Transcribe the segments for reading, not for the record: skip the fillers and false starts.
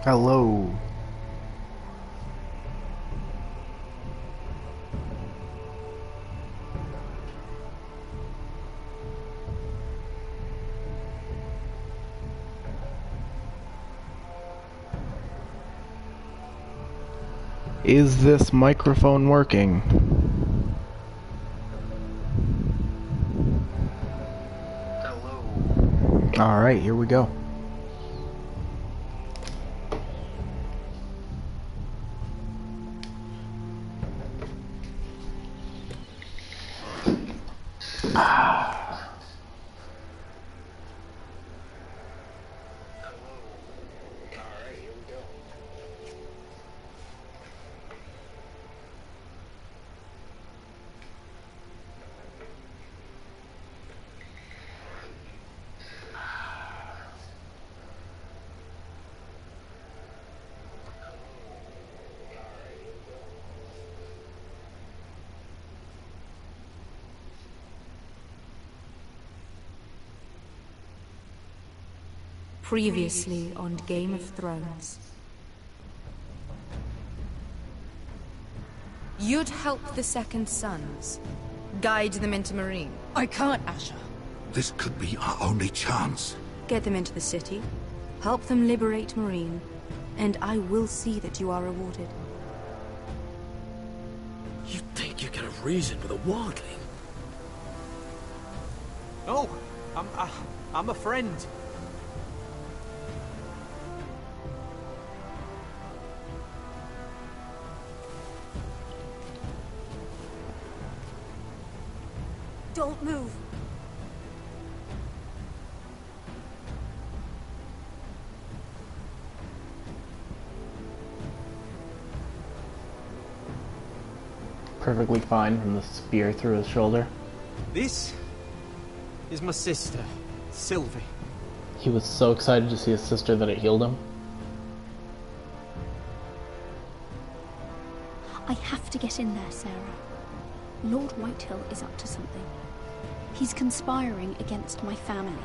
Hello. Is this microphone working? Hello. Alright, here we go. Previously on Game of Thrones. You'd help the Second Sons. Guide them into Marine. I can't, Asher. This could be our only chance. Get them into the city. Help them liberate Marine. And I will see that you are rewarded. You think you can have reason with a wildling? No, I'm a friend. Don't move. Perfectly fine from the spear through his shoulder. This is my sister, Sylvie. He was so excited to see his sister that it healed him. I have to get in there, Sarah. Lord Whitehill is up to something. He's conspiring against my family,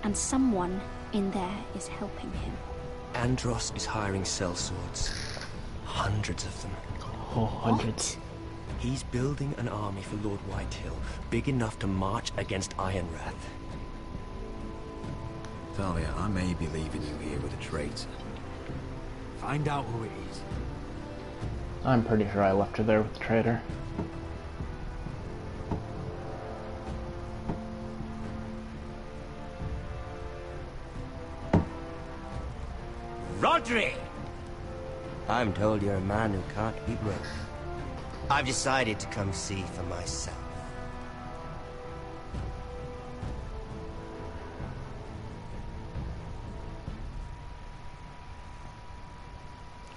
and someone in there is helping him. Andros is hiring sellswords. Hundreds of them. Oh, hundreds. He's building an army for Lord Whitehill, big enough to march against Ironrath. Talia, I may be leaving you here with a traitor. Find out who it is. I'm pretty sure I left her there with the traitor. Rodri! I'm told you're a man who can't be broke. I've decided to come see for myself.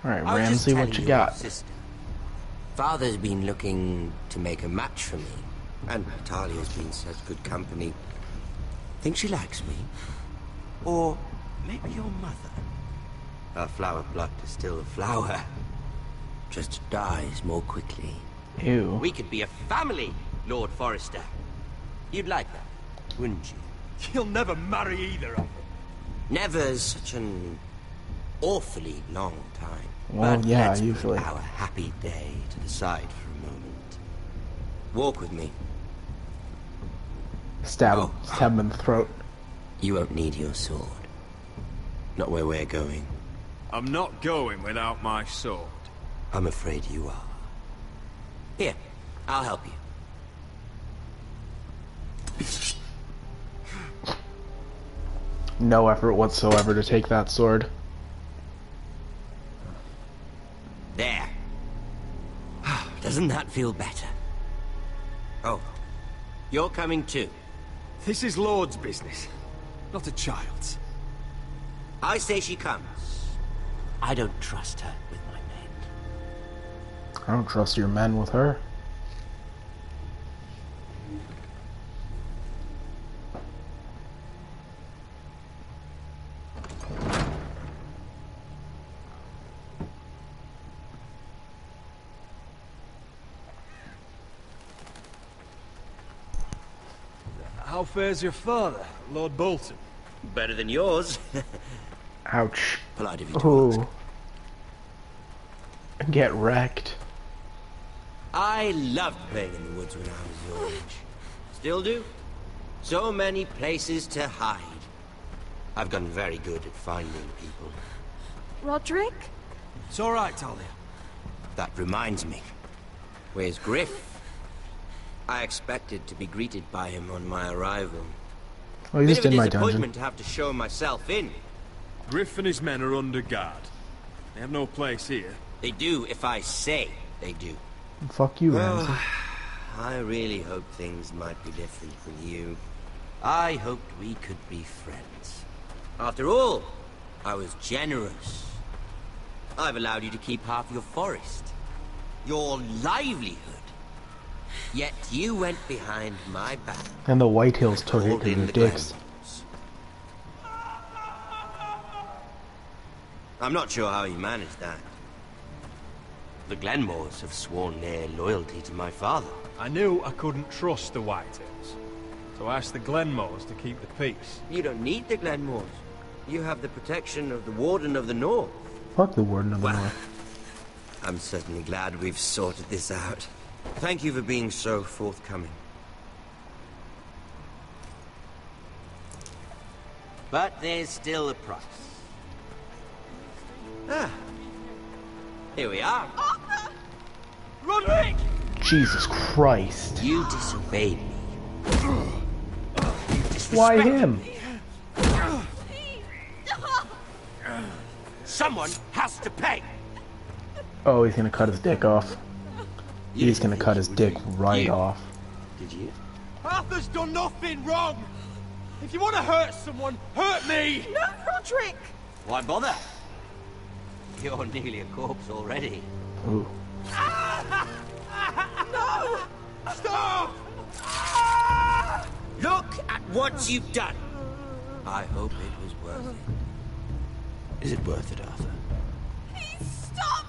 Alright, I was just Ramsay, what telling you your got? sister. Father's been looking to make a match for me, and Talia's been such good company. Think she likes me? Or maybe your mother? Her flower plucked is still a flower. Just dies more quickly. Ew. We could be a family, Lord Forrester. You'd like that, wouldn't you? You'll never marry either of them. Never's such an awfully long time. Well, But yeah, let's put usually. our happy day to the side for a moment. Walk with me. Stab him. Oh. Stab him in the throat. You won't need your sword. Not where we're going. I'm not going without my sword. I'm afraid you are. Here, I'll help you. No effort whatsoever to take that sword. There. Doesn't that feel better? Oh, you're coming too. This is Lord's business, not a child's. I say she comes. I don't trust her with my men. I don't trust your men with her. How fares your father, Lord Bolton? Better than yours. Ouch. Polite of you to ask. Ooh. Get wrecked. I loved playing in the woods when I was your age. Still do. So many places to hide. I've gotten very good at finding people. Roderick? It's all right, Talia. That reminds me. Where's Griff? I expected to be greeted by him on my arrival. Oh, he's just Bit of in a my disappointment dungeon. to have to show myself in. Griff and his men are under guard. They have no place here. They do if I say they do. Fuck you, Ramsay. I really hope things might be different with you. I hoped we could be friends. After all, I was generous. I've allowed you to keep half your forest. Your livelihood. Yet you went behind my back. And the Whitehills took it called because in they're the dicks. Glenmores. I'm not sure how you managed that. The Glenmores have sworn their loyalty to my father. I knew I couldn't trust the Whitehills, so I asked the Glenmores to keep the peace. You don't need the Glenmores. You have the protection of the Warden of the North. Fuck the Warden of the Well, North. I'm certainly glad we've sorted this out. Thank you for being so forthcoming. But there's still a price. Ah. Here we are. Roderick! Jesus Christ. You disobeyed me. Why him? Someone has to pay. Oh, he's gonna cut his dick off. He's gonna cut his dick right You. off. Did you? Arthur's done nothing wrong! If you want to hurt someone, hurt me! No, Roderick! Why bother? You're nearly a corpse already. Ooh. No! Stop! Look at what you've done. I hope it was worth it. Is it worth it, Arthur? Please stop!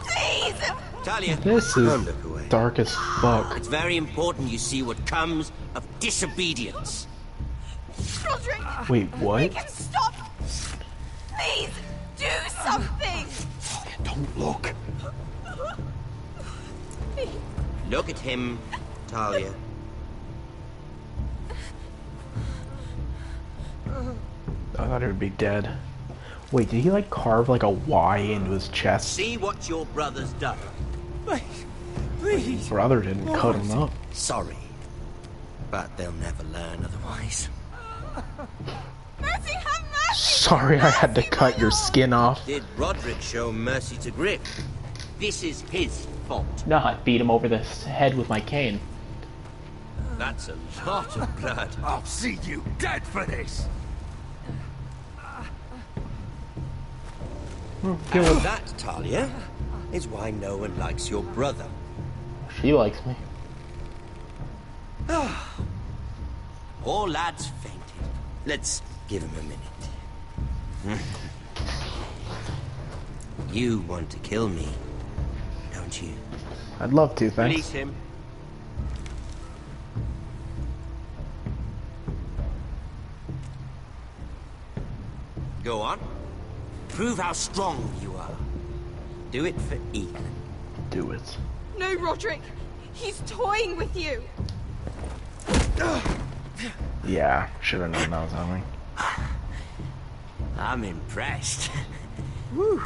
Please! Talia, This don't is look away. dark as fuck. It's very important you see what comes of disobedience. Roderick! Wait, what? Make him stop! Please, do something! Don't look. Look at him, Talia. I thought he would be dead. Wait, did he like carve like a Y into his chest? See what your brother's done. Please! Brother didn't cut him up. Sorry, but they'll never learn otherwise. Mercy, have mercy! Sorry I had to cut your skin off. Did Roderick show mercy to Griff? This is his fault. No, I beat him over the head with my cane. That's a lot of blood. I'll see you dead for this! Kill And him. that, Talia, is why no one likes your brother. She likes me. Poor lad's fainted. Let's give him a minute. You want to kill me, don't you? I'd love to, Release thanks. him. Go on. Prove how strong you are. Do it for Ethan. Do it. No, Roderick! He's toying with you! Yeah, should have known that was coming. I'm impressed. Whew.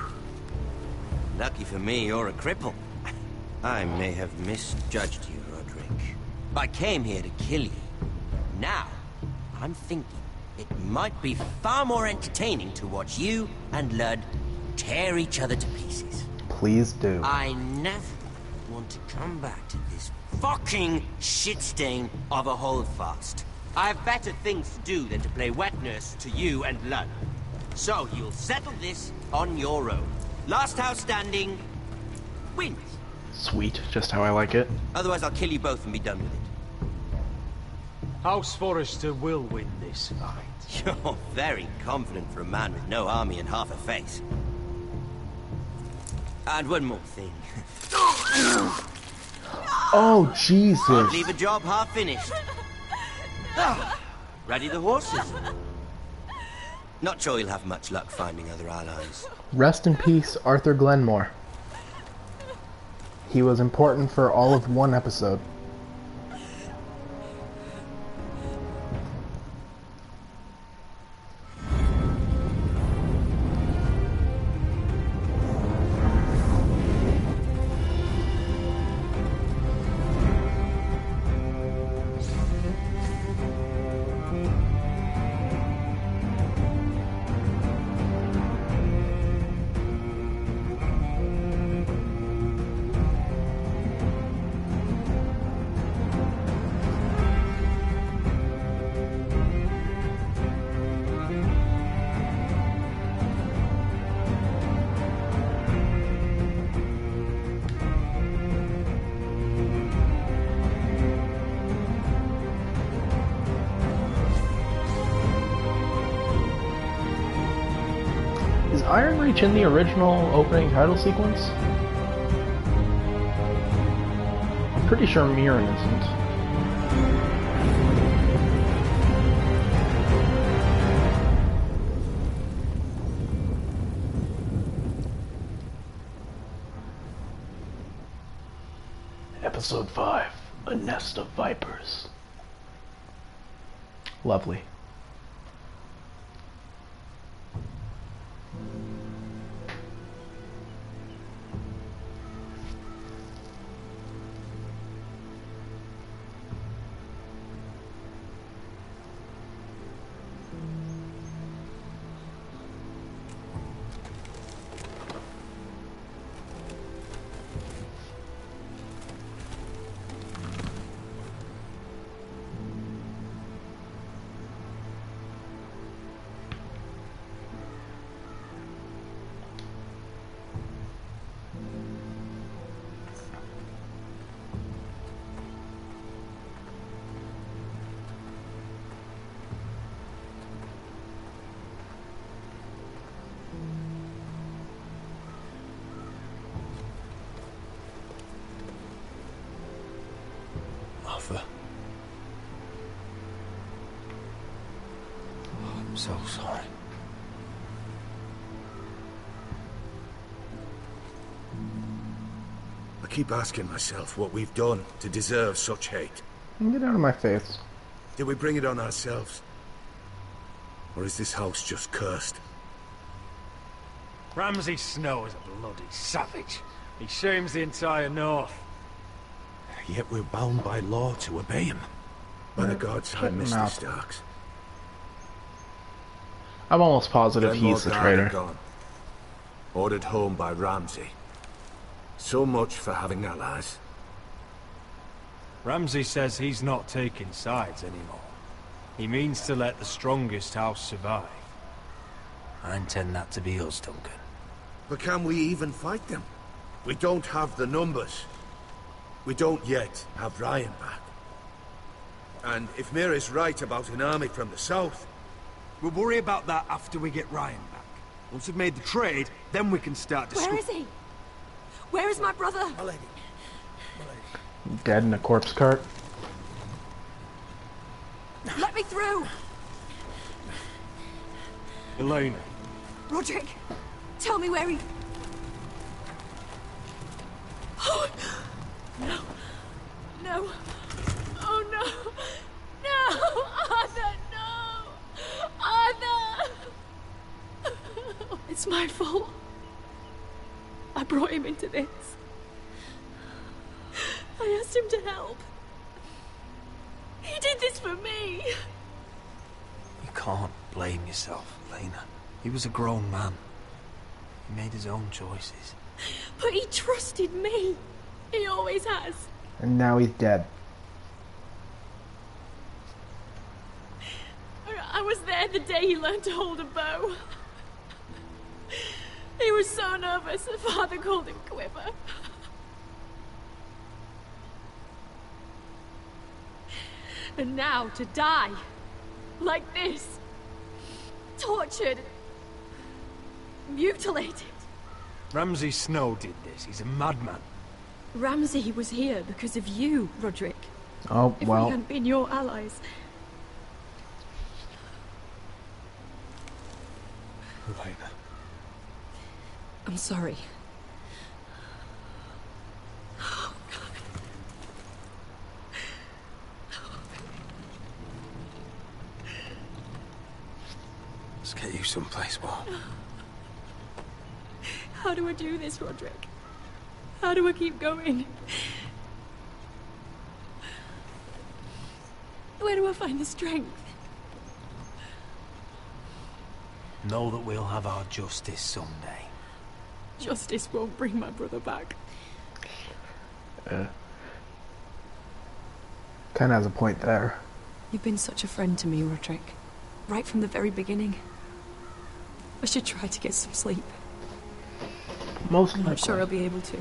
Lucky for me, you're a cripple. I may have misjudged you, Roderick. I came here to kill you. Now, I'm thinking it might be far more entertaining to watch you and Ludd tear each other to pieces. Please do. I never want to come back to this fucking shit stain of a holdfast. I have better things to do than to play wet nurse to you and Ludd. So you'll settle this on your own. Last house standing wins. Sweet, just how I like it. Otherwise I'll kill you both and be done with it. House Forrester will win this fight. You're very confident for a man with no army and half a face. And one more thing. Oh, Jesus. Can't leave a job half finished. Ready the horses? Not sure you'll have much luck finding other allies. Rest in peace, Arthur Glenmore. He was important for all of one episode. Is Iron Reach in the original opening title sequence? I'm pretty sure Mirren isn't. Episode 5, A Nest of Vipers. Lovely. Arthur. Oh, I'm so sorry. I keep asking myself what we've done to deserve such hate. Get out of my face. Did we bring it on ourselves? Or is this house just cursed? Ramsay Snow is a bloody savage. He shames the entire North. Yet we're bound by law to obey him. By the gods, I miss the Starks. I'm almost positive he's the traitor. Gone. Ordered home by Ramsay. So much for having allies. Ramsay says he's not taking sides anymore. He means to let the strongest house survive. I intend that to be us, Duncan. But can we even fight them? We don't have the numbers. We don't yet have Ryan back. And if Mira's right about an army from the south... We'll worry about that after we get Ryan back. Once we've made the trade, then we can start to... Where is he? Where is my brother? My lady. Dead in a corpse cart. Let me through! Elena. Roderick, tell me where he... Oh, no. No. Oh, no. No! Arthur, no! Arthur! It's my fault. I brought him into this. I asked him to help. He did this for me. You can't blame yourself, Elena. He was a grown man. He made his own choices. But he trusted me. He always has. And now he's dead. I was there the day he learned to hold a bow. He was so nervous that Father called him Quiver. And now to die. Like this. Tortured. Mutilated. Ramsay Snow did this. He's a madman. Ramsay was here because of you, Roderick. Oh, If well. we hadn't been your allies... Elena. I'm sorry. Let's get you someplace warm. How do I do this, Roderick? How do I keep going? Where do I find the strength? Know that we'll have our justice someday. Justice won't bring my brother back. Kind of has a point there. You've been such a friend to me, Roderick. Right from the very beginning. I should try to get some sleep. Most I'm likely. not sure I'll be able to.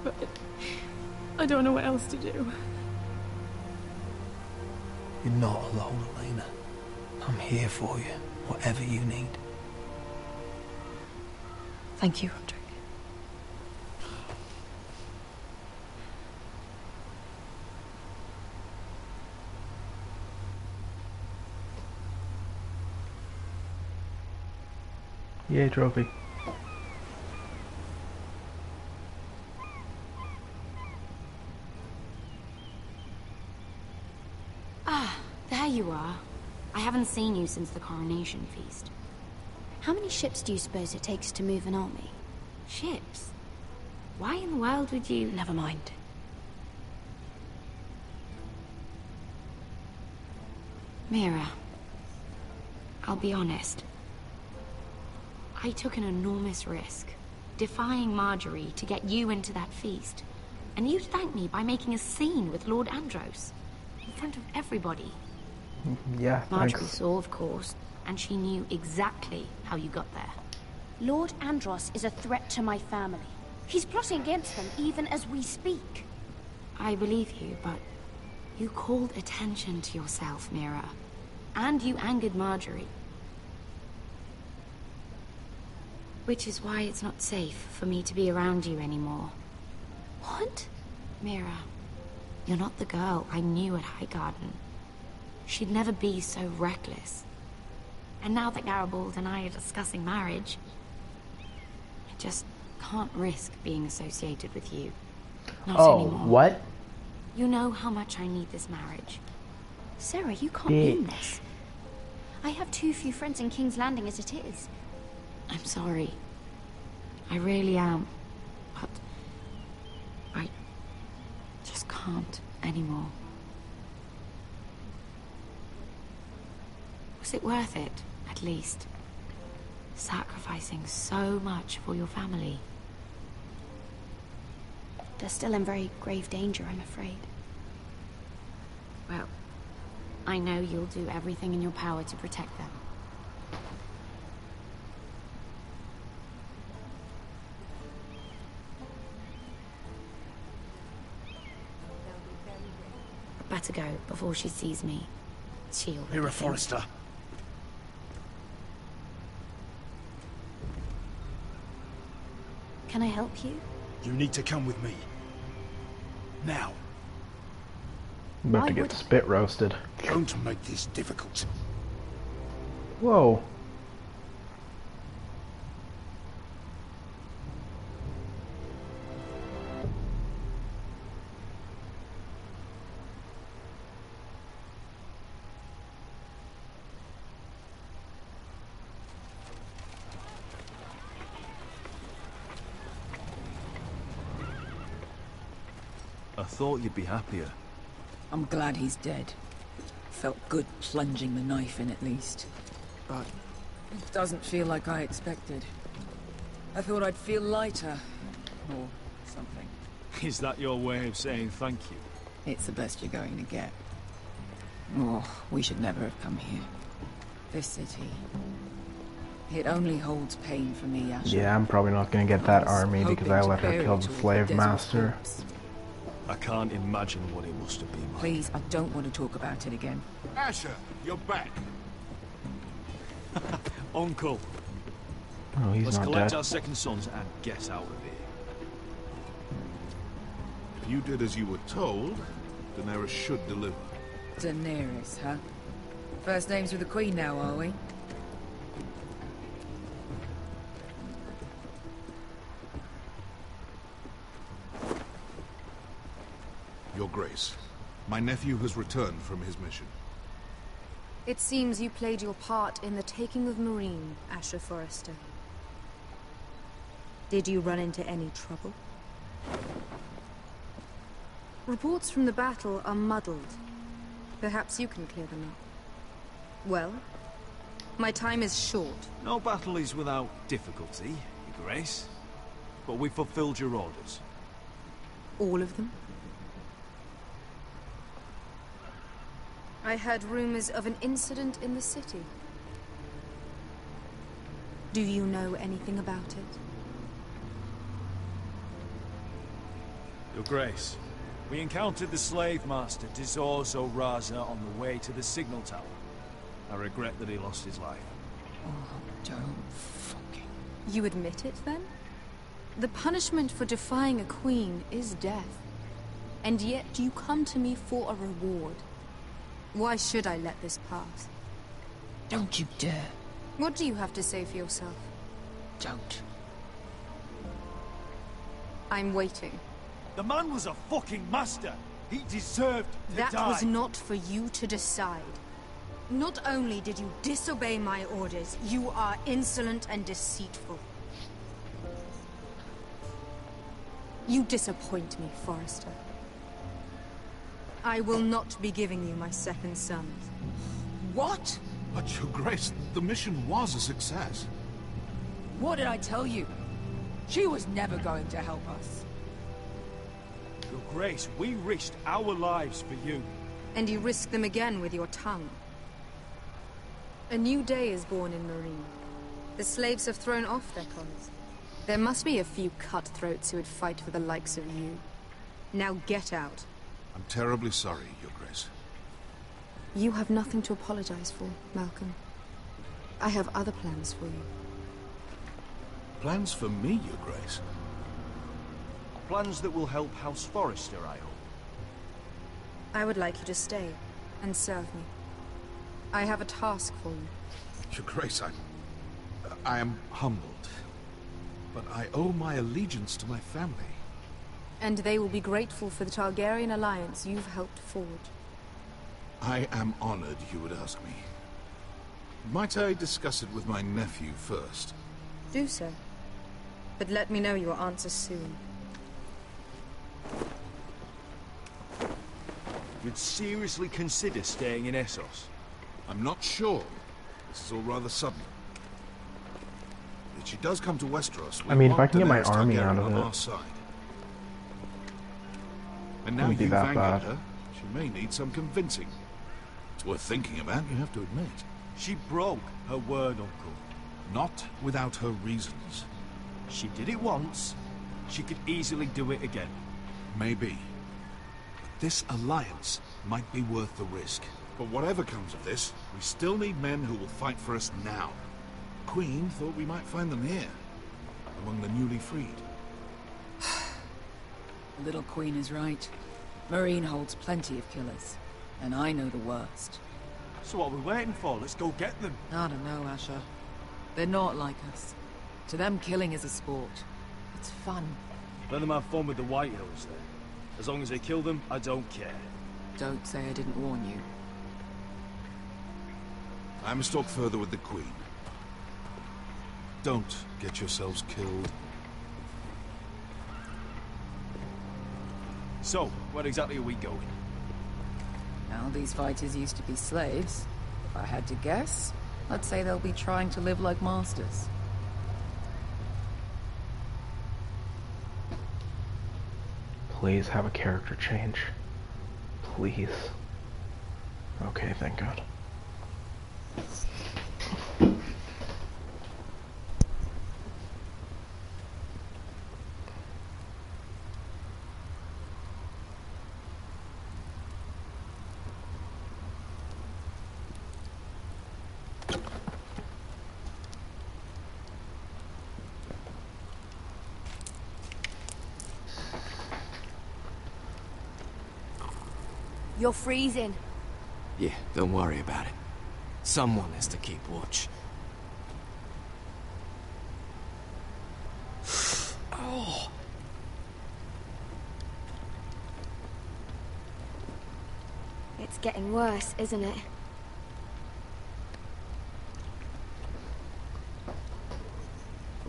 But I don't know what else to do. You're not alone, Elena. I'm here for you, whatever you need. Thank you, Roderick. Yay, trophy. Ah, there you are. I haven't seen you since the coronation feast. How many ships do you suppose it takes to move an army? Ships? Why in the world would you... Never mind. Mira, I'll be honest. I took an enormous risk, defying Marjorie to get you into that feast. And you thanked me by making a scene with Lord Andros, in front of everybody. Yeah, Marjorie thanks. saw, of course, and she knew exactly how you got there. Lord Andros is a threat to my family. He's plotting against them even as we speak. I believe you, but you called attention to yourself, Mira. And you angered Marjorie. Which is why it's not safe for me to be around you anymore. What? Mira, you're not the girl I knew at Highgarden. She'd never be so reckless. And now that Garibald and I are discussing marriage, I just can't risk being associated with you. Not anymore. What? You know how much I need this marriage. Sarah, you can't mean this. I have too few friends in King's Landing as it is. I'm sorry. I really am. But I just can't anymore. Was it worth it, at least? Sacrificing so much for your family. They're still in very grave danger, I'm afraid. Well, I know you'll do everything in your power to protect them. I'd better go before she sees me. She already Mira thinks- Forrester. Can I help you? You need to come with me. Now. I'm about Why to get would I? spit roasted. Don't make this difficult. Whoa. I thought you'd be happier. I'm glad he's dead. Felt good plunging the knife in at least. But it doesn't feel like I expected. I thought I'd feel lighter. Or something. Is that your way of saying thank you? It's the best you're going to get. Oh, we should never have come here. This city. It only holds pain for me, Asher. Yeah, I'm probably not gonna get that I was army because I hoping to let her bury kill it the all slave desert master. corpse. I can't imagine what it must have been like. Please, I don't want to talk about it again. Asher, you're back. Uncle, Oh, he's let's not collect dead. our second sons and get out of here. If you did as you were told, Daenerys should deliver. Daenerys, huh? First names with the Queen now, are we? Your Grace, my nephew has returned from his mission. It seems you played your part in the taking of Marine, Asher Forrester. Did you run into any trouble? Reports from the battle are muddled. Perhaps you can clear them up. Well, my time is short. No battle is without difficulty, Your Grace. But we fulfilled your orders. All of them? I heard rumors of an incident in the city. Do you know anything about it? Your Grace, we encountered the slave master Dizorzo Raza on the way to the signal tower. I regret that he lost his life. Oh, don't fucking... You admit it, then? The punishment for defying a queen is death. And yet you come to me for a reward. Why should I let this pass? Don't you dare. What do you have to say for yourself? Don't. I'm waiting. The man was a fucking master. He deserved to die. That was not for you to decide. Not only did you disobey my orders, you are insolent and deceitful. You disappoint me, Forrester. I will not be giving you my second son. What? But Your Grace, the mission was a success. What did I tell you? She was never going to help us. Your Grace, we risked our lives for you. And you risk them again with your tongue. A new day is born in Marine. The slaves have thrown off their collars. There must be a few cutthroats who would fight for the likes of you. Now get out. I'm terribly sorry, Your Grace. You have nothing to apologize for, Malcolm. I have other plans for you. Plans for me, Your Grace? Plans that will help House Forrester, I hope. I would like you to stay and serve me. I have a task for you. Your Grace, I am humbled. But I owe my allegiance to my family. And they will be grateful for the Targaryen alliance you've helped forge. I am honored you would ask me. Might I discuss it with my nephew first? Do so. But let me know your answer soon. You'd seriously consider staying in Essos? I'm not sure. This is all rather sudden. If she does come to Westeros, I mean, if I can get my Daenerys army Targaryen out of on it, our side. And now wouldn't be you've that angered bad. her, she may need some convincing. It's worth thinking about, you have to admit. She broke her word, Uncle. Not without her reasons. She did it once. She could easily do it again. Maybe. But this alliance might be worth the risk. But whatever comes of this, we still need men who will fight for us now. Queen thought we might find them here, among the newly freed. The little queen is right. Marine holds plenty of killers. And I know the worst. So what are we waiting for? Let's go get them. I don't know, Asher. They're not like us. To them, killing is a sport. It's fun. Let them have fun with the White Hills, then. As long as they kill them, I don't care. Don't say I didn't warn you. I must talk further with the Queen. Don't get yourselves killed. So, where exactly are we going? Now, these fighters used to be slaves. If I had to guess, I'd say they'll be trying to live like masters. Please have a character change. Please. Okay, thank God. You're freezing. Yeah, don't worry about it. Someone has to keep watch. Oh. getting worse, isn't it?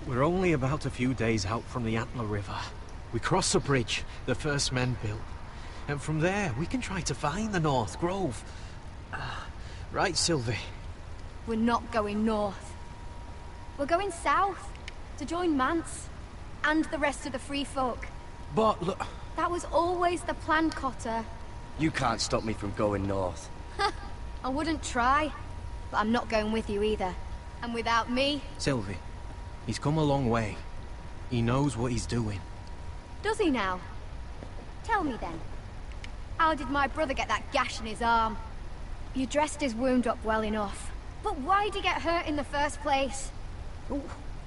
We're only about a few days out from the Antler River. We cross a bridge the first men built. And from there, we can try to find the North Grove. Right, Sylvie? We're not going north. We're going south, to join Mance, and the rest of the free folk. But look... That was always the plan, Cotter. You can't stop me from going north. I wouldn't try, but I'm not going with you either. And without me... Sylvie, he's come a long way. He knows what he's doing. Does he now? Tell me then. How did my brother get that gash in his arm? You dressed his wound up well enough. But why'd he get hurt in the first place?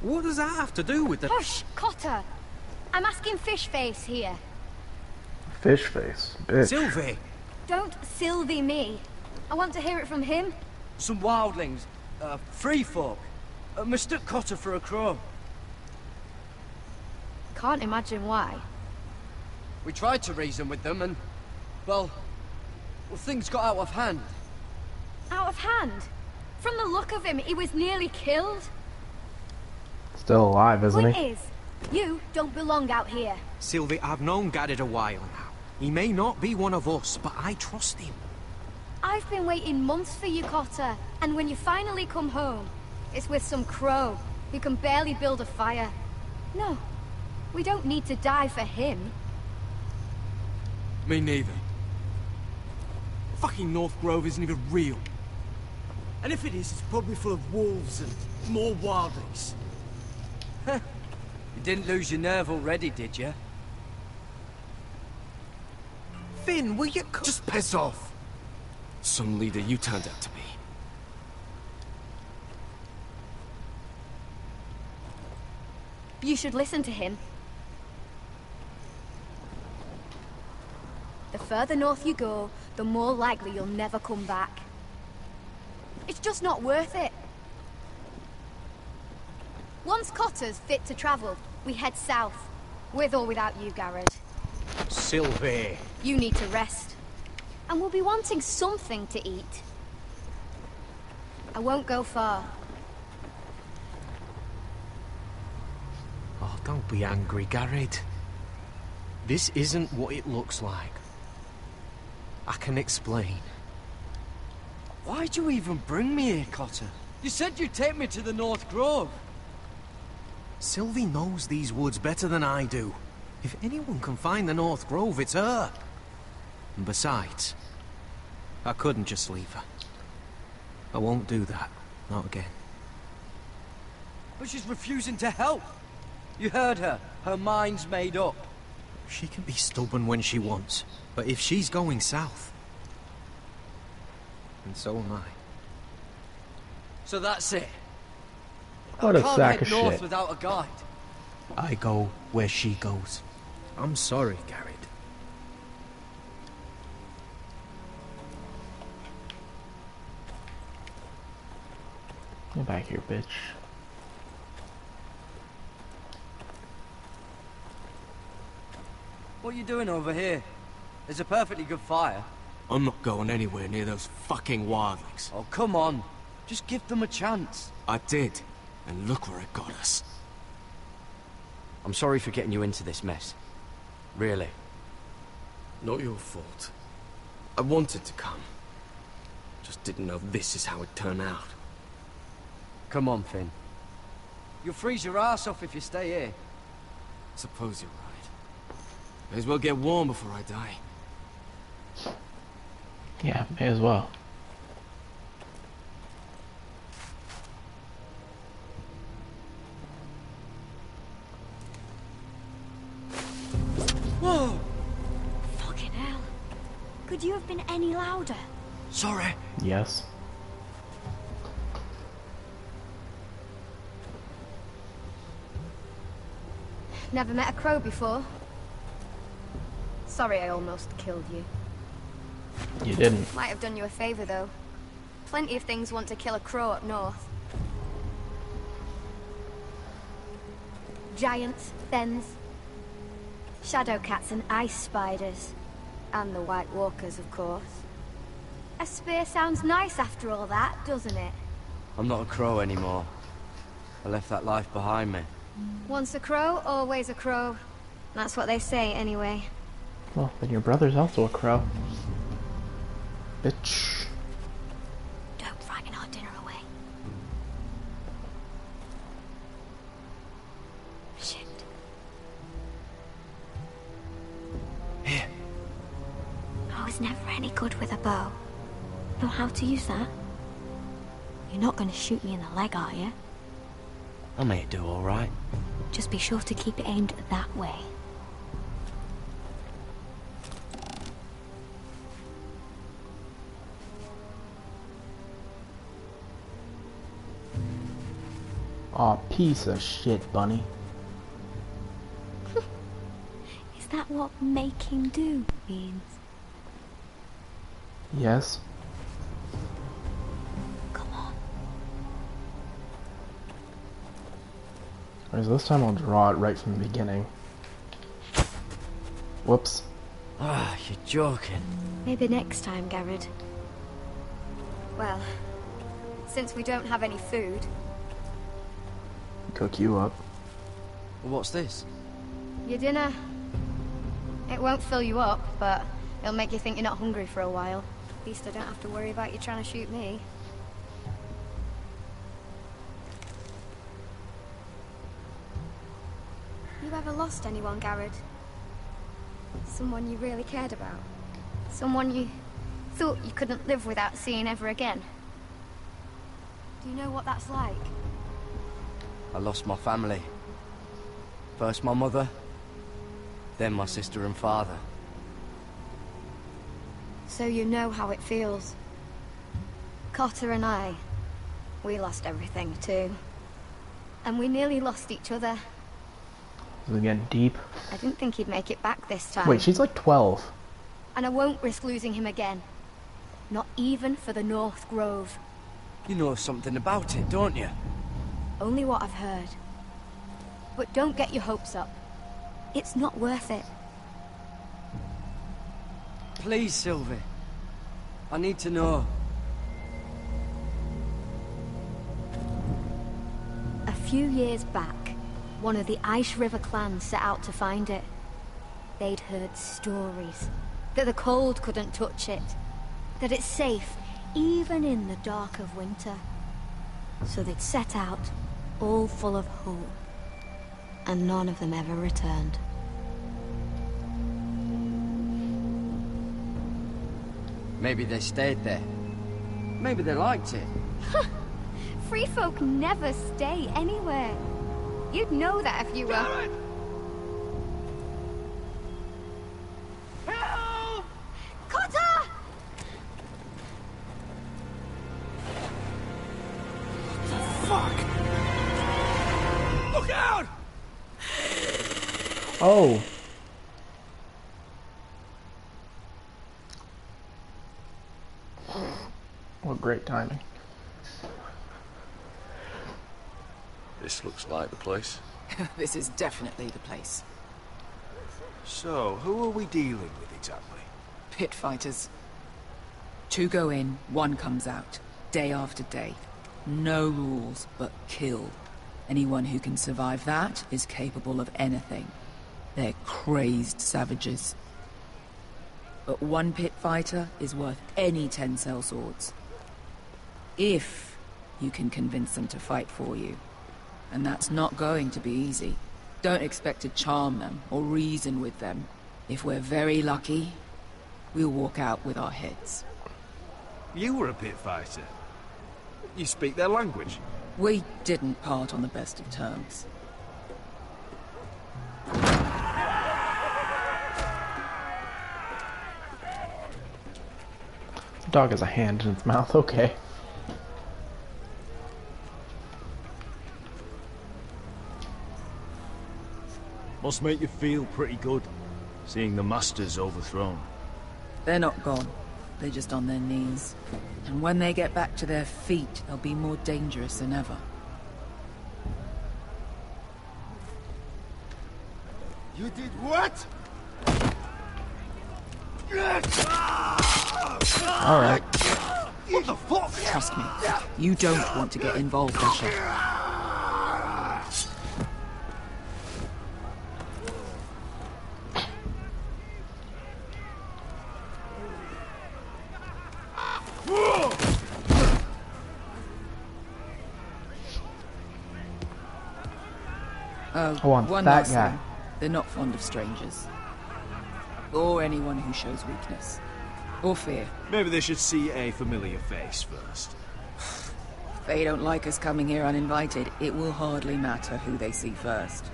What does that have to do with the... Hush, Cotter! I'm asking Fishface here. Fishface, bitch. Sylvie! Don't Sylvie me. I want to hear it from him. Some wildlings, free folk, mistook Cotter for a crow. Can't imagine why. We tried to reason with them and, well, things got out of hand. Out of hand? From the look of him, he was nearly killed. Still alive, isn't Point he? is, you don't belong out here. Sylvie, I've known Garrett a while now. He may not be one of us, but I trust him. I've been waiting months for you, Cotter, and when you finally come home, it's with some crow who can barely build a fire. No, we don't need to die for him. Me neither. Fucking North Grove isn't even real. And if it is, it's probably full of wolves and more wildlings. You didn't lose your nerve already, did you? Finn, will you... Just piss off! Some leader you turned out to be. You should listen to him. The further north you go, the more likely you'll never come back. It's just not worth it. Once Cotter's fit to travel, we head south. With or without you, Garrett. Sylvie. You need to rest. And we'll be wanting something to eat. I won't go far. Oh, don't be angry, Garrett. This isn't what it looks like. I can explain. Why'd you even bring me here, Cotter? You said you'd take me to the North Grove. Sylvie knows these woods better than I do. If anyone can find the North Grove, it's her. And besides, I couldn't just leave her. I won't do that. Not again. But she's refusing to help. You heard her. Her mind's made up. She can be stubborn when she wants. But if she's going south... And so am I. So that's it. What a Can't sack head of north shit. without a guide. I go where she goes. I'm sorry, Garrett. Get back here, bitch. What are you doing over here? There's a perfectly good fire. I'm not going anywhere near those fucking wildlings. Oh, come on. Just give them a chance. I did, and look where it got us. I'm sorry for getting you into this mess. Really. Not your fault. I wanted to come. Just didn't know this is how it'd turn out. Come on, Finn. You'll freeze your ass off if you stay here. Suppose you're right. May as well get warm before I die. Yeah, may as well. Whoa! Fucking hell. Could you have been any louder? Sorry. Yes. Never met a crow before. Sorry I almost killed you. You didn't. Might have done you a favor, though. Plenty of things want to kill a crow up north. Giants, thens, shadow cats and ice spiders. And the White Walkers, of course. A spear sounds nice after all that, doesn't it? I'm not a crow anymore. I left that life behind me. Once a crow, always a crow. That's what they say, anyway. Well, then your brother's also a crow. Bitch. Don't frighten our dinner away. Shit. Here. I was never any good with a bow. Know how to use that? You're not going to shoot me in the leg, are you? I may do all right. Just be sure to keep it aimed that way. Aw, piece of shit, Bunny. Is that what making do means? Yes. Come on. Whereas this time I'll draw it right from the beginning. Whoops. Ah, you're joking. Maybe next time, Garrett. Well, since we don't have any food, Cook you up. What's this? your dinner. It won't fill you up, but it'll make you think you're not hungry for a while. At least I don't have to worry about you trying to shoot me. You ever lost anyone, Garrett? Someone you really cared about? Someone you thought you couldn't live without seeing ever again? Do you know what that's like? I lost my family. First my mother, then my sister and father. So you know how it feels. Cotter and I, we lost everything too. And we nearly lost each other. This is getting deep. I didn't think he'd make it back this time. Wait, she's like 12. And I won't risk losing him again. Not even for the North Grove. You know something about it, don't you? Only what I've heard. But don't get your hopes up. It's not worth it. Please, Sylvie. I need to know. A few years back, one of the Ice River clans set out to find it. They'd heard stories that the cold couldn't touch it, that it's safe even in the dark of winter. So they'd set out, all full of hope, and none of them ever returned. Maybe they stayed there. Maybe they liked it. Free folk never stay anywhere. You'd know that if you were... Help! Cotter! Fuck! Look out! Oh. What great timing. This looks like the place. This is definitely the place. So, who are we dealing with exactly? Pit fighters. 2 go in, 1 comes out. Day after day. No rules, but kill. Anyone who can survive that is capable of anything. They're crazed savages. But 1 pit fighter is worth any 10 sellswords. If you can convince them to fight for you. And that's not going to be easy. Don't expect to charm them or reason with them. If we're very lucky, we'll walk out with our heads. You were a pit fighter. You speak their language. We didn't part on the best of terms. The dog has a hand in its mouth, okay. Must make you feel pretty good, seeing the Masters overthrown. They're not gone. They're just on their knees. And when they get back to their feet, they'll be more dangerous than ever. You did what? Alright. What the fuck? Trust me, you don't want to get involved, Bishop. I want one that last guy. thing. They're not fond of strangers. Or anyone who shows weakness. Or fear. Maybe they should see a familiar face first. If they don't like us coming here uninvited, it will hardly matter who they see first.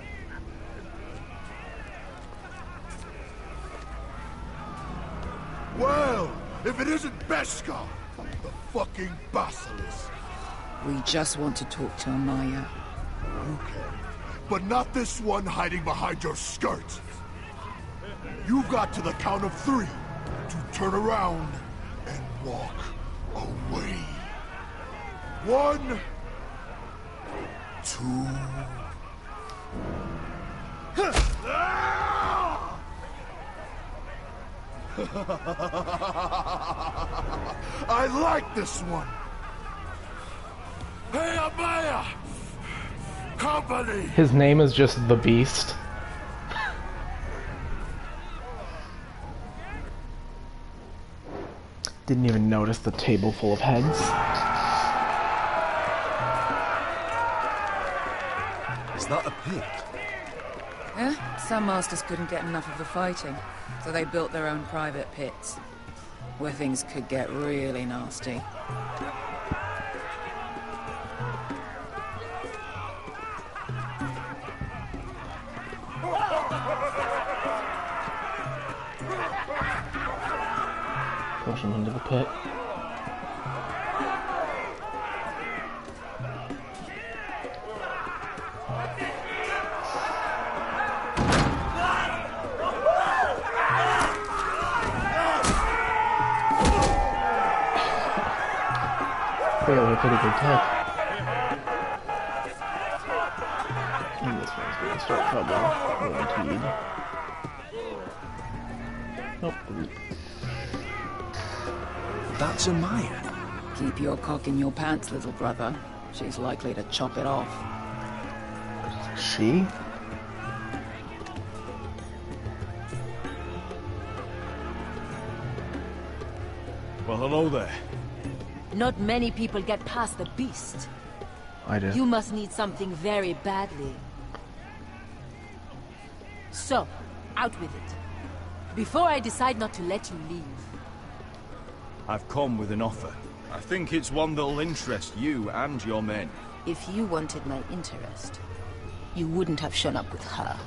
Well, if it isn't Beskar, the fucking basilisk. We just want to talk to Amaya. Okay, but not this one hiding behind your skirt. You've got to the count of 3 to turn around and walk away. 1, 2. I like this one. Hey, Amaya! Company! His name is just the Beast. Didn't even notice the table full of heads. Is that a pit? Yeah, some masters couldn't get enough of the fighting, so they built their own private pits, where things could get really nasty. Push him into the pit. Fairly a pretty good tech. And this one's gonna start trouble. Guaranteed. Nope. That's Amaya. Keep your cock in your pants, little brother. She's likely to chop it off. She? Well, hello there. Not many people get past the beast. I do. You must need something very badly. So, out with it. Before I decide not to let you leave. I've come with an offer. I think it's one that'll interest you and your men. If you wanted my interest, you wouldn't have shown up with her.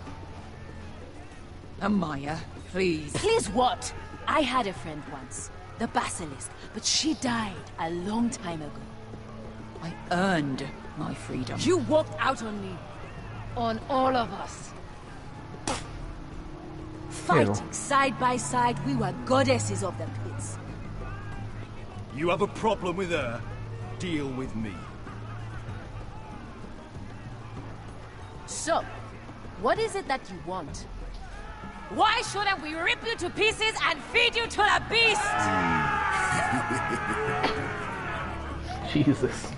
Amaya, please. Please what? I had a friend once, the Basilisk, but she died a long time ago. I earned my freedom. You walked out on me. On all of us. Fighting side by side, we were goddesses of the pits. You have a problem with her? Deal with me. So, what is it that you want? Why shouldn't we rip you to pieces and feed you to the beast? Jesus.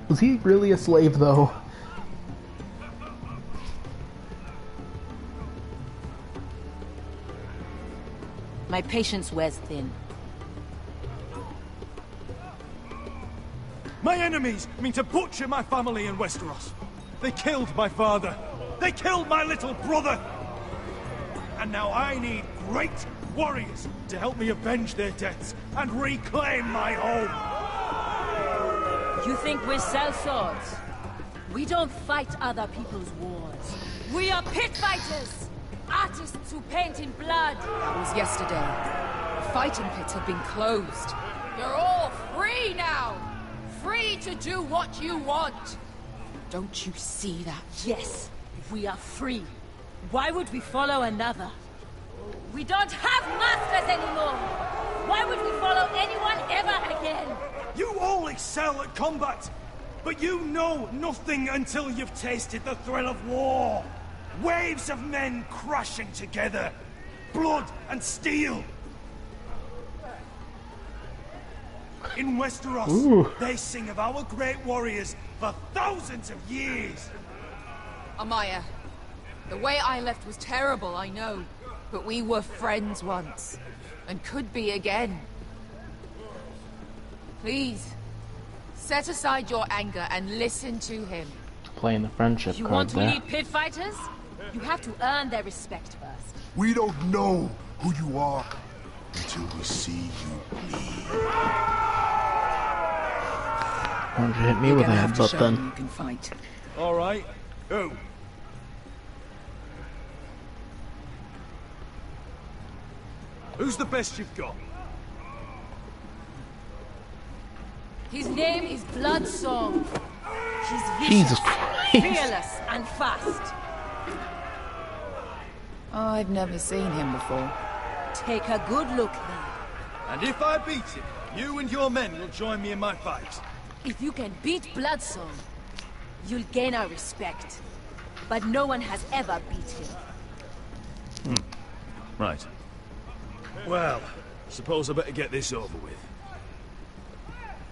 Was he really a slave, though? My patience wears thin. My enemies mean to butcher my family in Westeros. They killed my father. They killed my little brother. And now I need great warriors to help me avenge their deaths and reclaim my home. You think we sell swords? We don't fight other people's wars. We are pit fighters! Artists who paint in blood! That was yesterday. The fighting pits have been closed. You're all free now! Free to do what you want! Don't you see that? Yes, we are free. Why would we follow another? We don't have masters anymore! Why would we follow anyone ever again? You all excel at combat, but you know nothing until you've tasted the thrill of war. Waves of men crashing together. blood and steel. In Westeros, Ooh. they sing of our great warriors for thousands of years. Amaya, the way I left was terrible, I know. But we were friends once. And could be again. Please, set aside your anger and listen to him. Playing the friendship You card want to there. lead pit fighters? You have to earn their respect first. We don't know who you are until we see you bleed. Why don't you hit me You're with a gonna have to headbutt show then? them you can fight. All right. Who? Who's the best you've got? His name is Bloodsong. He's vicious, Jesus Christ. fearless, and fast. I've never seen him before. Take a good look then. And if I beat him, you and your men will join me in my fight. If you can beat Bloodsong, you'll gain our respect. But no one has ever beat him. Right. Well, suppose I better get this over with.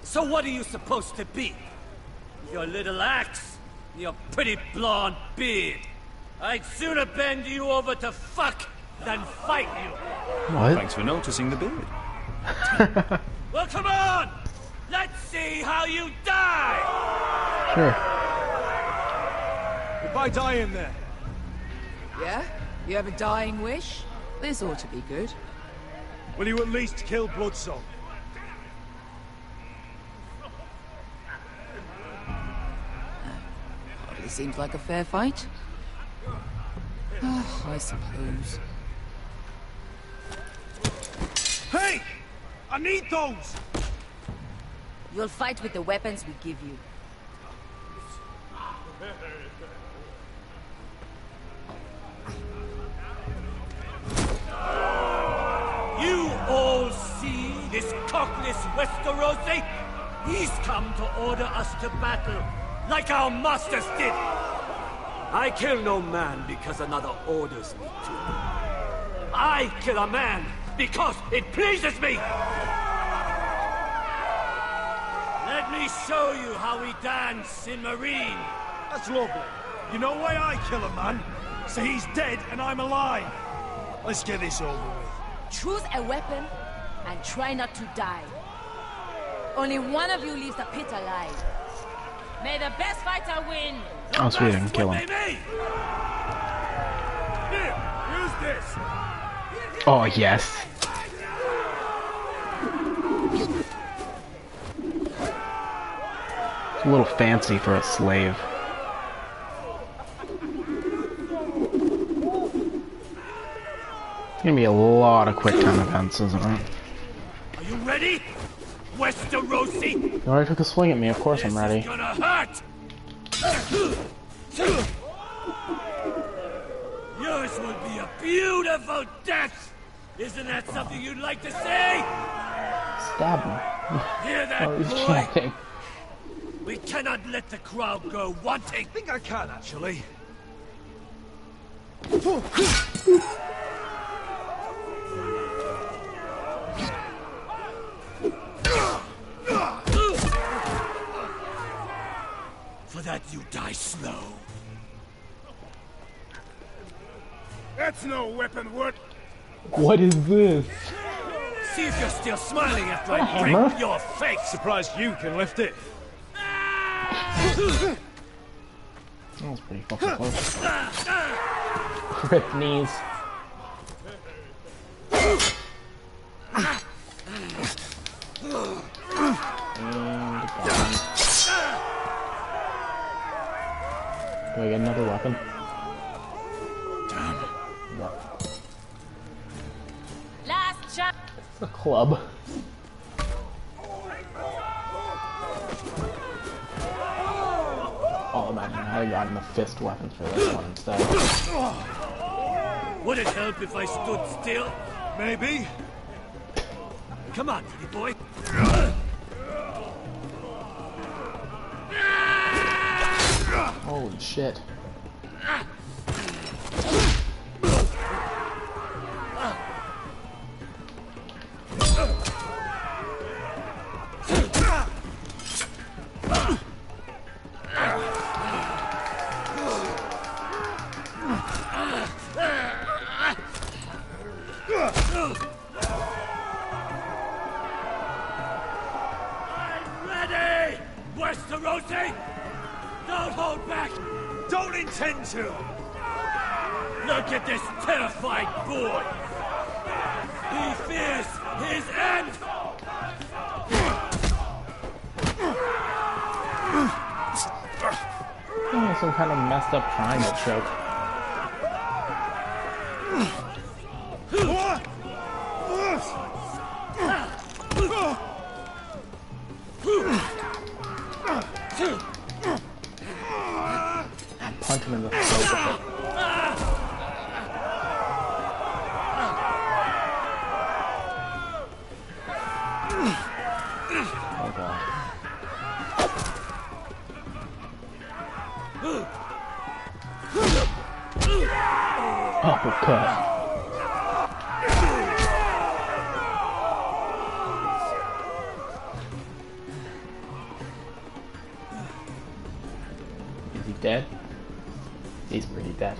So what are you supposed to be? Your little axe? Your pretty blonde beard? I'd sooner bend you over to fuck than fight you. What? Thanks for noticing the beard. Well, come on! Let's see how you die! Sure. If I die in there. Yeah? You have a dying wish? This ought to be good. Will you at least kill Bloodsong? Hardly seems like a fair fight. I suppose. Hey! I need those! You'll fight with the weapons we give you. You all see this cockless Westerosi? He's come to order us to battle, like our masters did. I kill no man because another orders me to. I kill a man because it pleases me. Let me show you how we dance in Marine. That's lovely. You know why I kill a man? So he's dead and I'm alive. Let's get this over with. Choose a weapon and try not to die. Only one of you leaves the pit alive. May the best fighter win. Oh, sweet, I can kill him. Here, use this. Oh, yes. It's a little fancy for a slave. It's gonna be a lot of quick time events, isn't it? Are you ready? Westerosi? You already took a swing at me, of course I'm ready. This is gonna hurt! Yours will be a beautiful death! Isn't that something you'd like to say? Stab me. Hear that, Oh, he's boy? chanting. We cannot let the crowd go wanting. I think I can, actually. For that you die slow. That's no weapon work. What is this? See if you're still smiling after A I hammer? break your face. Surprised you can lift it. That was pretty fucking close. Rip knees. And gone. Do I get another weapon? Damn. Yeah. Last shot. A club. Oh, imagine I had gotten the fist weapons for this one instead. Would it help if I stood still? Maybe. Come on, pretty boy. Holy shit. Westerosi! Don't hold back! Don't intend to! Look at this terrified boy! He fears his end! Oh, some kind of messed up triangle choke. Punch him in the throat with it. Oh god. Uppercut. Is he dead? He's pretty dead.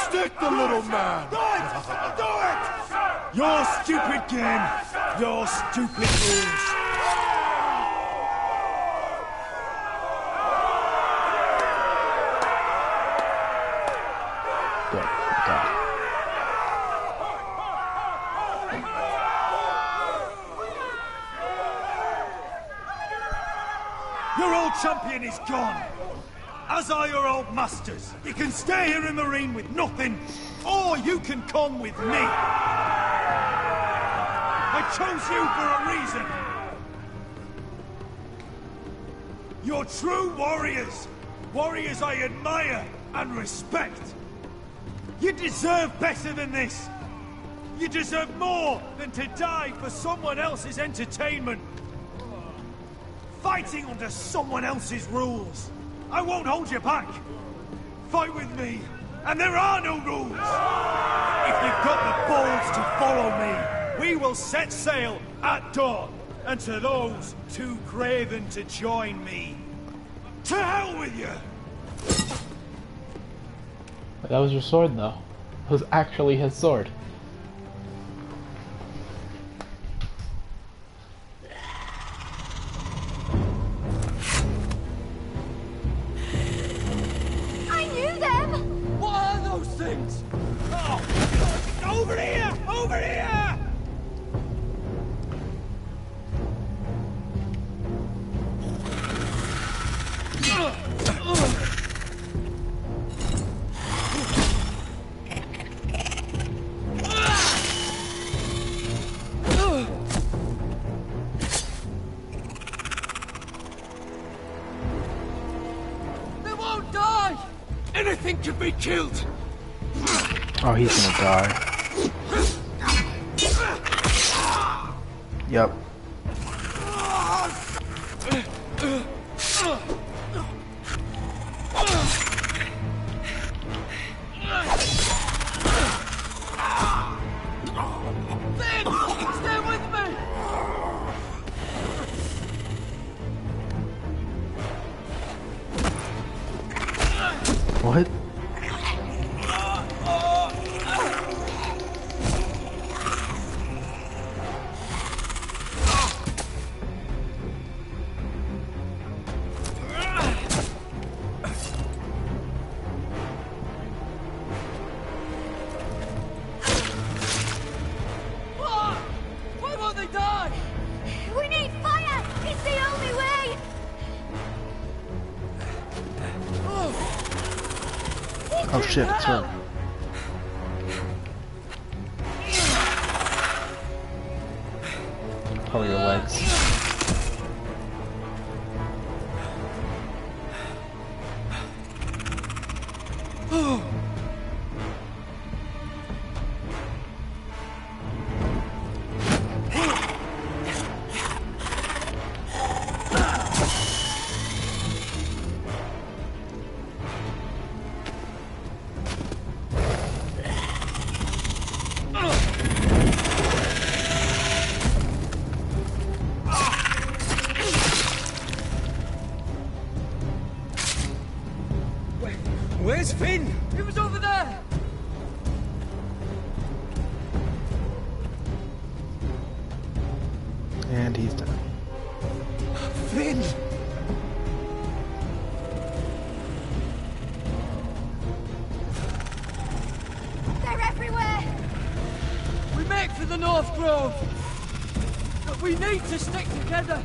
Stick the little man! Do it! Do it! Your stupid game, your stupid rules. Good. God. Your old champion is gone. As are your old masters. You can stay here in Marine with nothing, or you can come with me. I chose you for a reason. You're true warriors. Warriors I admire and respect. You deserve better than this. You deserve more than to die for someone else's entertainment. Fighting under someone else's rules. I won't hold you back. Fight with me, and there are no rules. If you've got the balls to follow me, we will set sail at dawn. And to those too craven to join me, to hell with you! That was your sword, though. It was actually his sword. I knew them! What are those things? Oh! Over here! Over here! They won't die! Anything can be killed! Oh, he's gonna die. Yep. Finn! Stay with me! What? Why won't they die? We need fire! It's the only way! Oh shit, it's her. Probably your legs. Where's Finn? He was over there! And he's dead. Finn! They're everywhere! We make for the North Grove! But we need to stick together!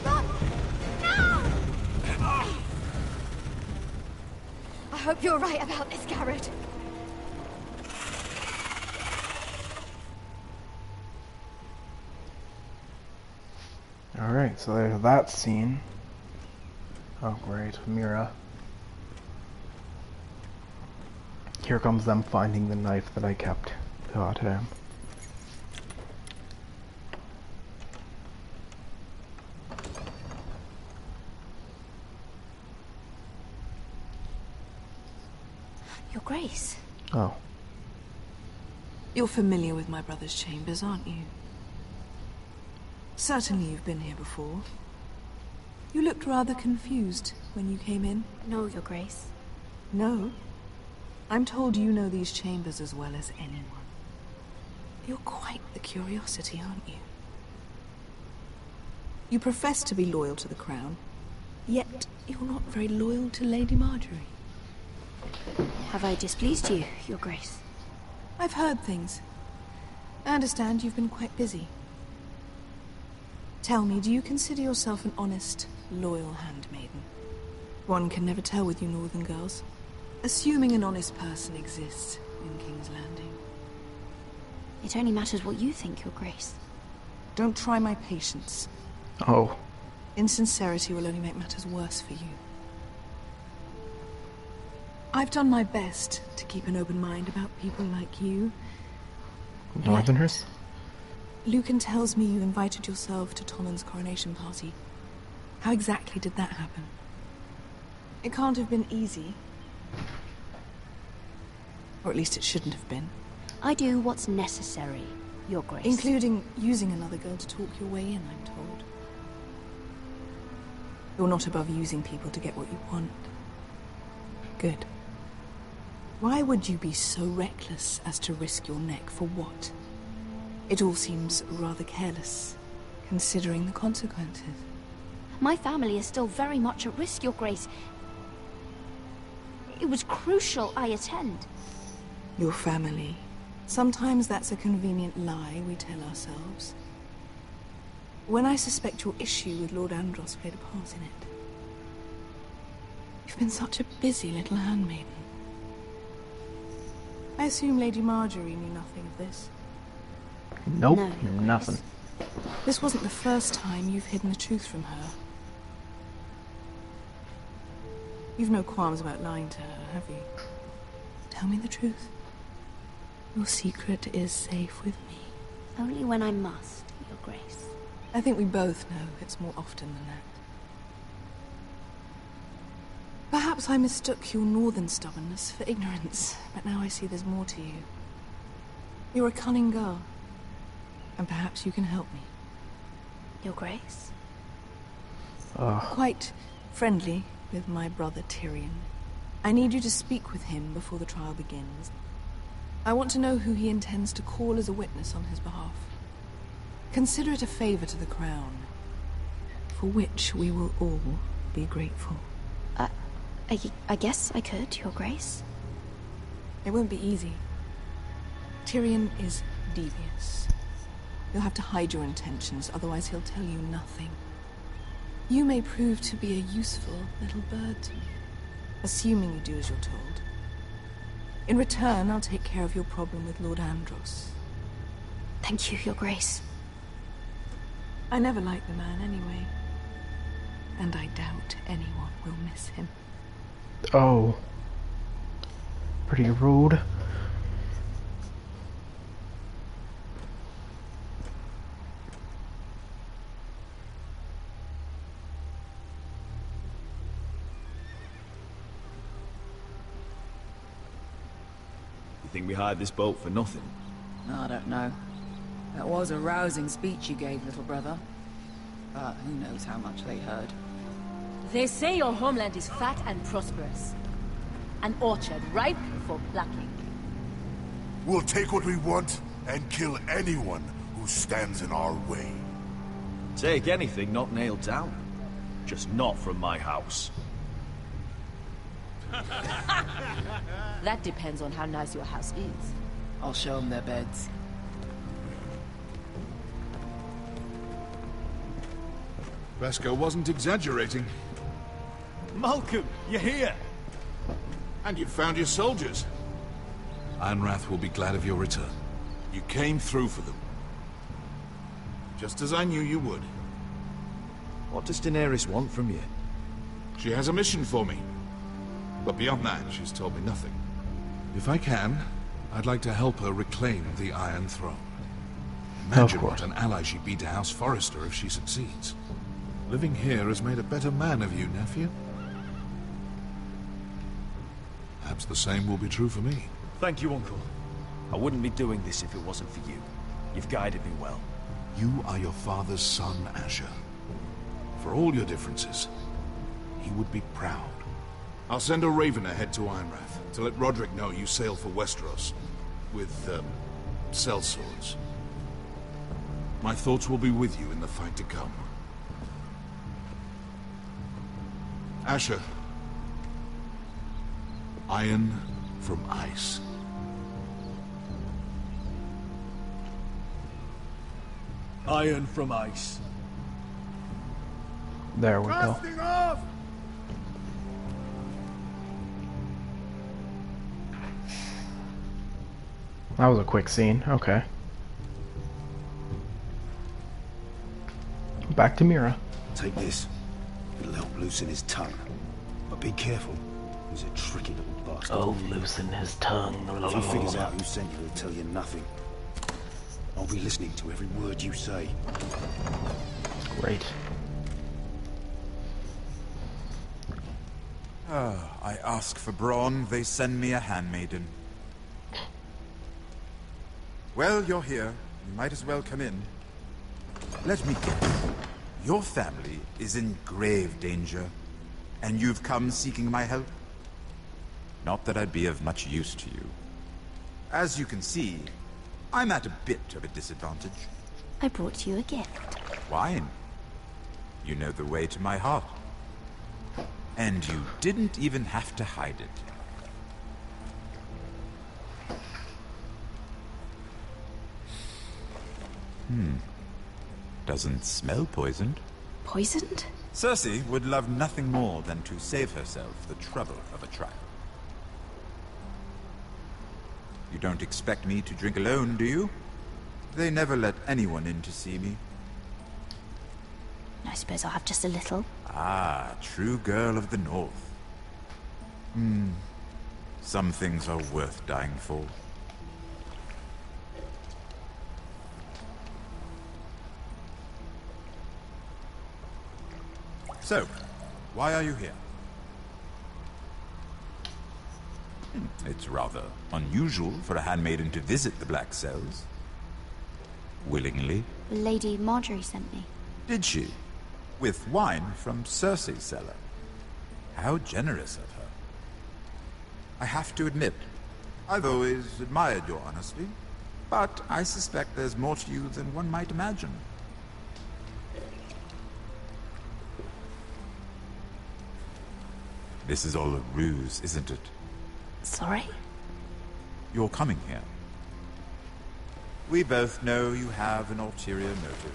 Run! No! I hope you're right about this, Garrett. Alright, so there's that scene. Oh great, Mira. Here comes them finding the knife that I kept. God damn. Your Grace. Oh. You're familiar with my brother's chambers, aren't you? Certainly you've been here before. You looked rather confused when you came in. No, Your Grace. No? I'm told you know these chambers as well as anyone. You're quite the curiosity, aren't you? You profess to be loyal to the crown, yet you're not very loyal to Lady Marjorie. Have I displeased you, Your Grace? I've heard things. I understand you've been quite busy. Tell me, do you consider yourself an honest, loyal handmaiden? One can never tell with you northern girls. Assuming an honest person exists in King's Landing. It only matters what you think, Your Grace. Don't try my patience. Oh. Insincerity will only make matters worse for you. I've done my best to keep an open mind about people like you. Northerners? Lucan tells me you invited yourself to Tonnen's coronation party. How exactly did that happen? It can't have been easy. Or at least it shouldn't have been. I do what's necessary, Your Grace. Including using another girl to talk your way in, I'm told. You're not above using people to get what you want. Good. Why would you be so reckless as to risk your neck for what? It all seems rather careless, considering the consequences. My family is still very much at risk, Your Grace. It was crucial I attend. Your family. Sometimes that's a convenient lie we tell ourselves. When I suspect your issue with Lord Andros played a part in it. You've been such a busy little handmaiden. I assume Lady Marjorie knew nothing of this. Nope, no, nothing. This wasn't the first time you've hidden the truth from her. You've no qualms about lying to her, have you? Tell me the truth. Your secret is safe with me. Only when I must, Your Grace. I think we both know it's more often than that. Perhaps I mistook your northern stubbornness for ignorance, but now I see there's more to you. You're a cunning girl, and perhaps you can help me. Your Grace? Quite friendly with my brother Tyrion. I need you to speak with him before the trial begins. I want to know who he intends to call as a witness on his behalf. Consider it a favor to the crown, for which we will all be grateful. I guess I could, Your Grace. It won't be easy. Tyrion is devious. You'll have to hide your intentions, otherwise he'll tell you nothing. You may prove to be a useful little bird to me, assuming you do as you're told. In return, I'll take care of your problem with Lord Andros. Thank you, Your Grace. I never liked the man anyway. And I doubt anyone will miss him. Oh. Pretty rude. You think we hired this boat for nothing? I don't know. That was a rousing speech you gave, little brother. Who knows how much they heard. They say your homeland is fat and prosperous. An orchard ripe for plucking. We'll take what we want and kill anyone who stands in our way. Take anything not nailed down. Just not from my house. That depends on how nice your house is. I'll show them their beds. Vesco wasn't exaggerating. Malcolm, you're here! And you found your soldiers. Ironrath will be glad of your return. You came through for them. Just as I knew you would. What does Daenerys want from you? She has a mission for me. But beyond that, she's told me nothing. If I can, I'd like to help her reclaim the Iron Throne. Imagine what an ally she'd be to House Forrester if she succeeds. Living here has made a better man of you, nephew. Perhaps the same will be true for me. Thank you, Uncle. I wouldn't be doing this if it wasn't for you. You've guided me well. You are your father's son, Asher. For all your differences, he would be proud. I'll send a raven ahead to Ironrath to let Roderick know you sail for Westeros with, sellswords. My thoughts will be with you in the fight to come. Asher. Iron from ice. Iron from ice. There we go. Off! That was a quick scene. Okay. Back to Mira. Take this. It'll help loosen his tongue. But be careful. He's a tricky little bastard. Oh, loosen his tongue. If he figures out who sent you, he'll tell you nothing. I'll be listening to every word you say. Great. I ask for brawn, they send me a handmaiden. Well, you're here. You might as well come in. Let me guess. Your family is in grave danger, and you've come seeking my help? Not that I'd be of much use to you. As you can see, I'm at a bit of a disadvantage. I brought you a gift. Wine. You know the way to my heart. And you didn't even have to hide it. Doesn't smell poisoned. Poisoned? Cersei would love nothing more than to save herself the trouble of a trial. You don't expect me to drink alone, do you? They never let anyone in to see me. I suppose I'll have just a little. Ah, true girl of the North. Some things are worth dying for. So, why are you here? It's rather unusual for a handmaiden to visit the Black Cells. Willingly. Lady Marjorie sent me. Did she? With wine from Cersei's cellar. How generous of her. I have to admit, I've always admired your honesty, but I suspect there's more to you than one might imagine. This is all a ruse, isn't it? Sorry? You're coming here. We both know you have an ulterior motive.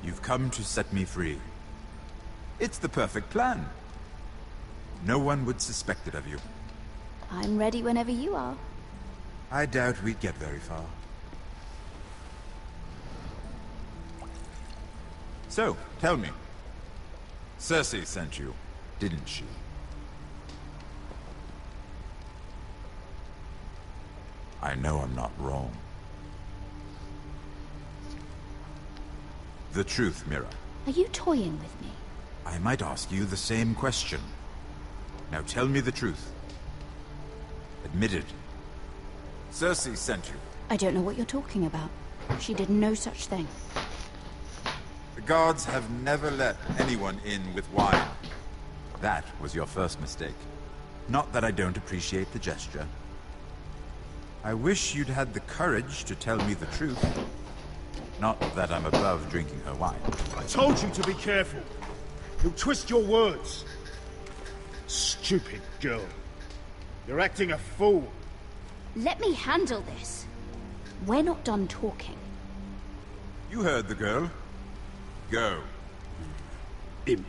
You've come to set me free. It's the perfect plan. No one would suspect it of you. I'm ready whenever you are. I doubt we'd get very far. So, tell me. Cersei sent you, didn't she? I know I'm not wrong. The truth, Mira. Are you toying with me? I might ask you the same question. Now tell me the truth. Admit it. Cersei sent you, I don't know what you're talking about. She did no such thing. The guards have never let anyone in with wine. That was your first mistake. Not that I don't appreciate the gesture. I wish you'd had the courage to tell me the truth. Not that I'm above drinking her wine. I told you to be careful. You'll twist your words. Stupid girl. You're acting a fool. Let me handle this. We're not done talking. You heard the girl. Go. Imp.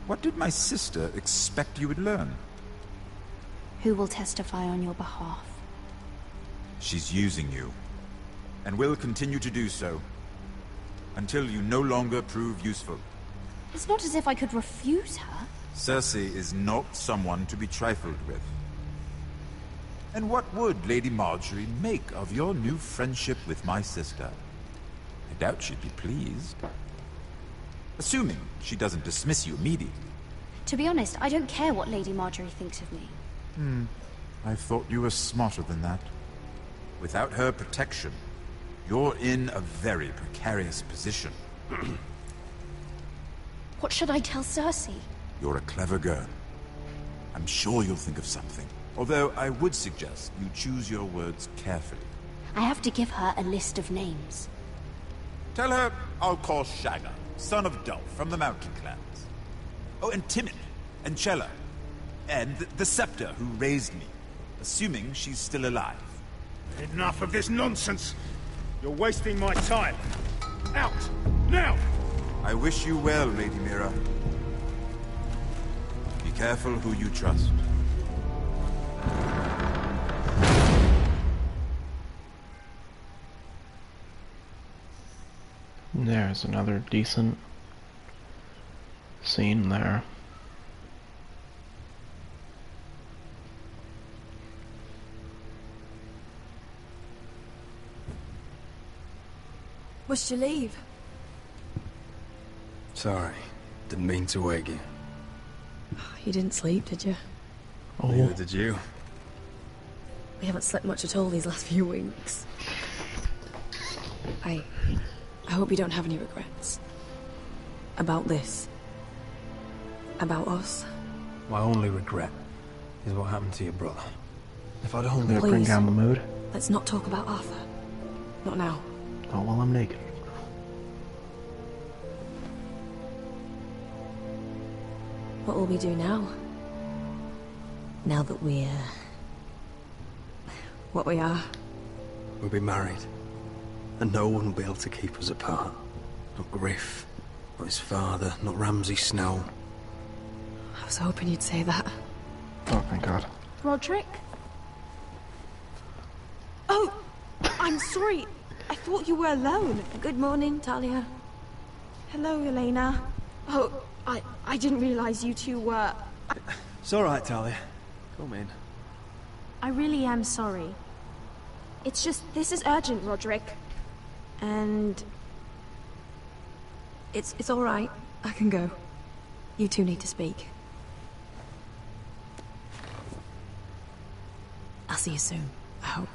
What did my sister expect you would learn? Who will testify on your behalf? She's using you, and will continue to do so, until you no longer prove useful. It's not as if I could refuse her. Cersei is not someone to be trifled with. And what would Lady Marjorie make of your new friendship with my sister? I doubt she'd be pleased. Assuming she doesn't dismiss you immediately. To be honest, I don't care what Lady Marjorie thinks of me. I thought you were smarter than that. Without her protection, you're in a very precarious position. What should I tell Cersei? You're a clever girl. I'm sure you'll think of something. Although I would suggest you choose your words carefully. I have to give her a list of names. Tell her I'll call Shagga, son of Dolph, from the Mountain Clans. Oh, and Timon, and Chella, and the Scepter who raised me, assuming she's still alive. Enough of this nonsense! You're wasting my time! Out! Now! I wish you well, Lady Mira. Be careful who you trust. There's another decent scene there. Must you leave? Sorry, didn't mean to wake you. You didn't sleep, did you? Neither did you. We haven't slept much at all these last few weeks. I hope you don't have any regrets. About this. About us. My only regret is what happened to your brother. If I'd only... Gonna bring down the mood. Let's not talk about Arthur. Not now. Not while I'm naked. What will we do now? Now that we're... what we are. We'll be married. And no one will be able to keep us apart. Not Griff, not his father, not Ramsay Snow. I was hoping you'd say that. Oh, thank God. Roderick? Oh! I'm sorry. I thought you were alone. Good morning, Talia. Hello, Elena. Oh, I didn't realize you two were... It's all right, Talia. Come in. I really am sorry. It's just, this is urgent, Roderick. And... It's all right. I can go. You two need to speak. I'll see you soon, I hope.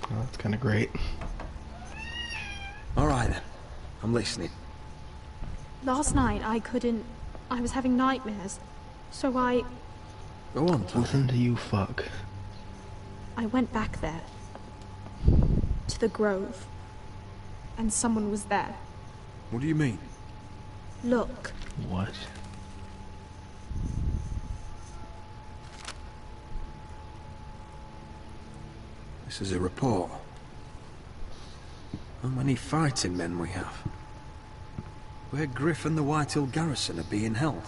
Oh, that's kind of great. All right, then. I'm listening. Last night, I was having nightmares. So I Go on, Talia. Listen to you fuck. went back there. To the grove. And someone was there. What do you mean? Look. What? This is a report. How many fighting men we have? Where Griff and the Whitehill garrison are being held.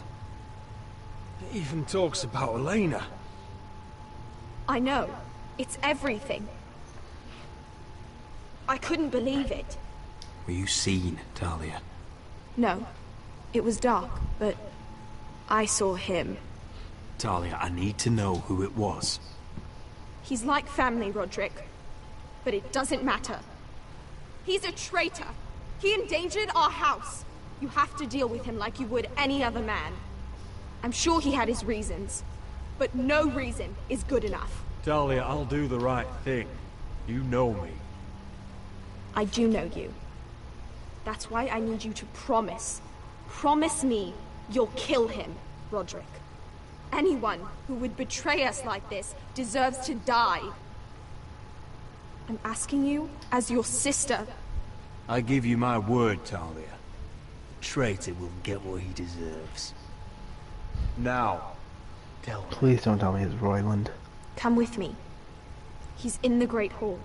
It even talks about Elena. I know. It's everything. I couldn't believe it. Were you seen, Talia? No. It was dark, but I saw him. Talia, I need to know who it was. He's like family, Roderick. But it doesn't matter. He's a traitor. He endangered our house. You have to deal with him like you would any other man. I'm sure he had his reasons, but no reason is good enough. Talia, I'll do the right thing. You know me. I do know you. That's why I need you to promise. Promise me you'll kill him, Roderick. Anyone who would betray us like this deserves to die. I'm asking you as your sister. I give you my word, Talia. The traitor will get what he deserves. Now, tell me. Please don't tell me it's Royland. Come with me. He's in the Great Hall.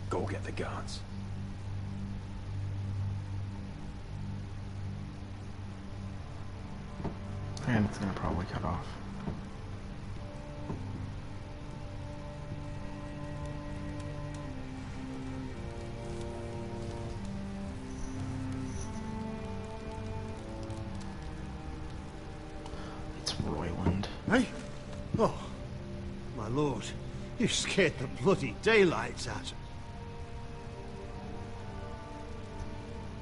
Go get the guards. And it's gonna probably cut off. It's Royland. Hey? Oh, my lord. You scared the bloody daylights out of me.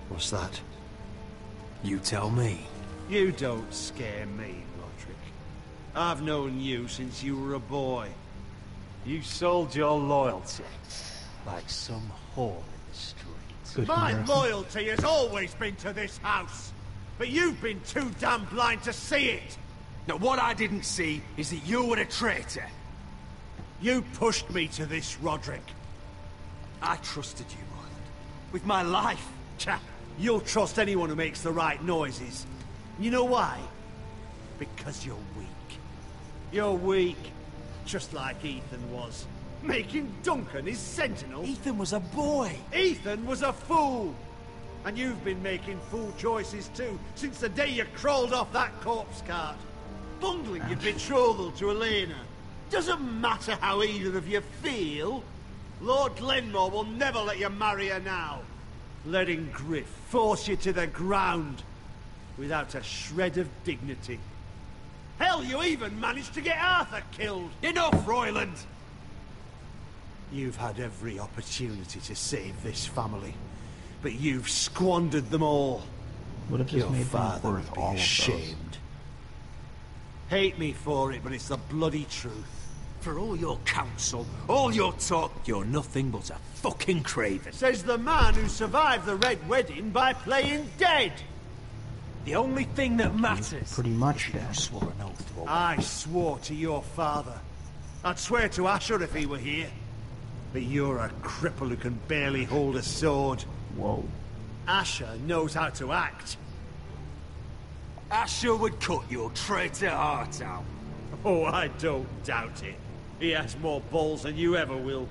What's that? You tell me. You don't scare me, Roderick. I've known you since you were a boy. You sold your loyalty like some whore in the streets. My loyalty has always been to this house, but you've been too damn blind to see it. Now, what I didn't see is that you were a traitor. You pushed me to this, Roderick. I trusted you, Roland. With my life. Cha, you'll trust anyone who makes the right noises. You know why? Because you're weak. You're weak. Just like Ethan was. Making Duncan his sentinel. Ethan was a boy. Ethan was a fool. And you've been making fool choices too, since the day you crawled off that corpse cart. Bungling your betrothal to Elena. Doesn't matter how either of you feel. Lord Glenmore will never let you marry her now. Letting Griff force you to the ground. Without a shred of dignity. Hell, you even managed to get Arthur killed! Enough, Royland! You've had every opportunity to save this family, but you've squandered them all. Would have just Your made father them worth would be all of ashamed. Hate me for it, but it's the bloody truth. For all your counsel, all your talk, you're nothing but a fucking craven. Says the man who survived the Red Wedding by playing dead! The only thing that matters. Pretty much dead. You swore an oath to obey. I swore to your father. I'd swear to Asher if he were here. But you're a cripple who can barely hold a sword. Whoa. Asher knows how to act. Asher would cut your traitor heart out. Oh, I don't doubt it. He has more balls than you ever will.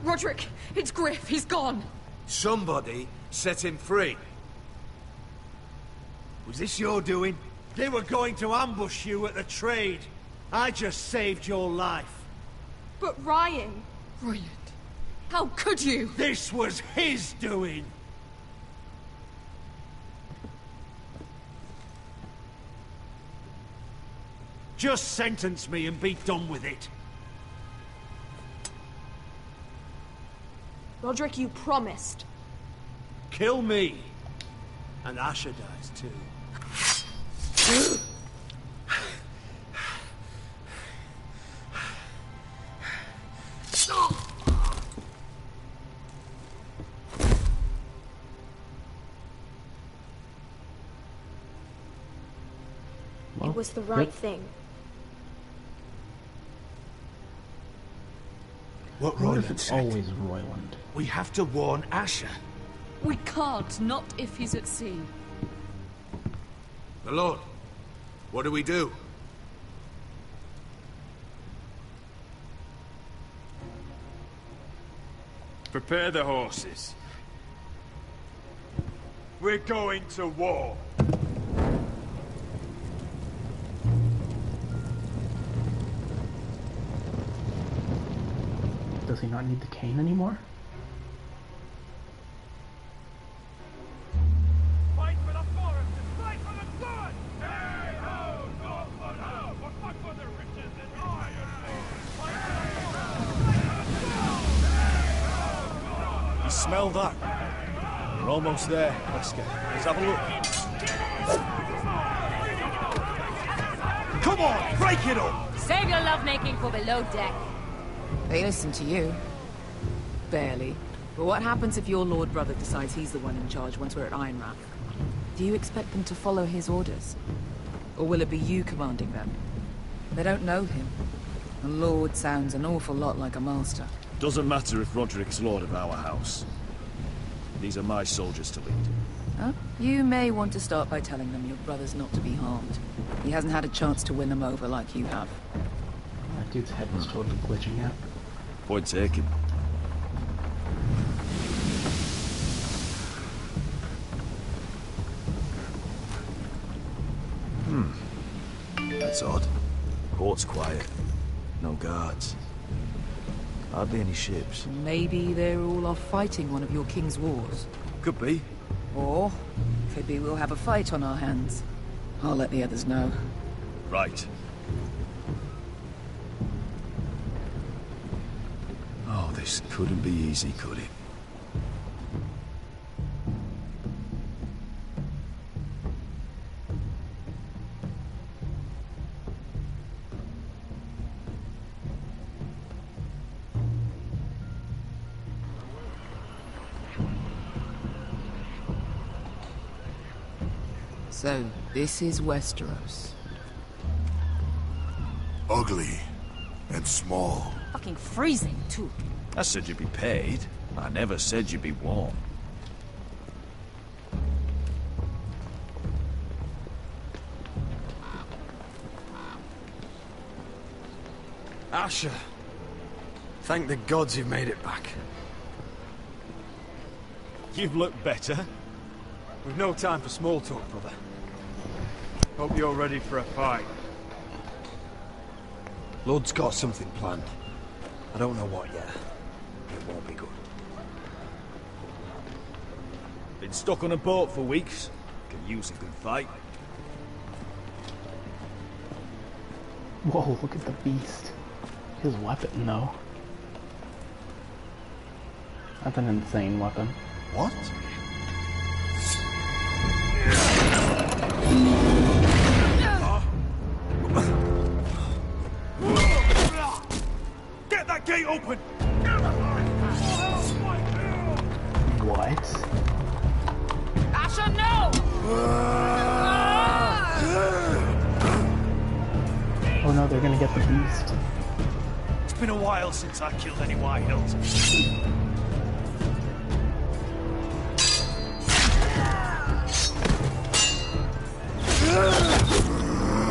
Roderick, it's Griff. He's gone. Somebody set him free. Was this your doing? They were going to ambush you at the trade. I just saved your life. But Ryan... Royland, how could you? This was his doing. Just sentence me and be done with it. Roderick, you promised. Kill me. And Asher dies too. It was the right thing. What What if Royland it's said? always Royland? We have to warn Asher. We can't, not if he's at sea. My lord, what do we do? Prepare the horses. We're going to war. Does he not need the cane anymore? Fight for the forest and fight for the good! Hey ho, go for now! Fight for the riches and iron! Fight for the good! You smell that? We're almost there, Wesker. Let's have a look. Come on, break it up! Save your lovemaking for below deck. They listen to you. Barely. But what happens if your Lord Brother decides he's the one in charge once we're at Ironrath? Do you expect them to follow his orders? Or will it be you commanding them? They don't know him. A Lord sounds an awful lot like a master. Doesn't matter if Roderick's Lord of our house. These are my soldiers to lead. Huh? You may want to start by telling them your brother's not to be harmed. He hasn't had a chance to win them over like you have. That dude's head was totally glitching out. Point taken. That's odd. Port's quiet. No guards. Hardly any ships. Maybe they're all off fighting one of your king's wars. Could be. Or, could be we'll have a fight on our hands. I'll let the others know. Right. Oh, this couldn't be easy, could it? So, this is Westeros. Ugly and small. Fucking freezing, too. I said you'd be paid. I never said you'd be warm. Asher. Thank the gods you've made it back. You've looked better. We've no time for small talk, brother. Hope you're ready for a fight. Lord's got something planned. I don't know what yet. It won't be good. Been stuck on a boat for weeks. Can use a good fight. Whoa, look at the beast. His weapon, though. That's an insane weapon. What? Get that gate open! What? Asher, no! Oh no, they're gonna get the beast. It's been a while since I killed any White Hills.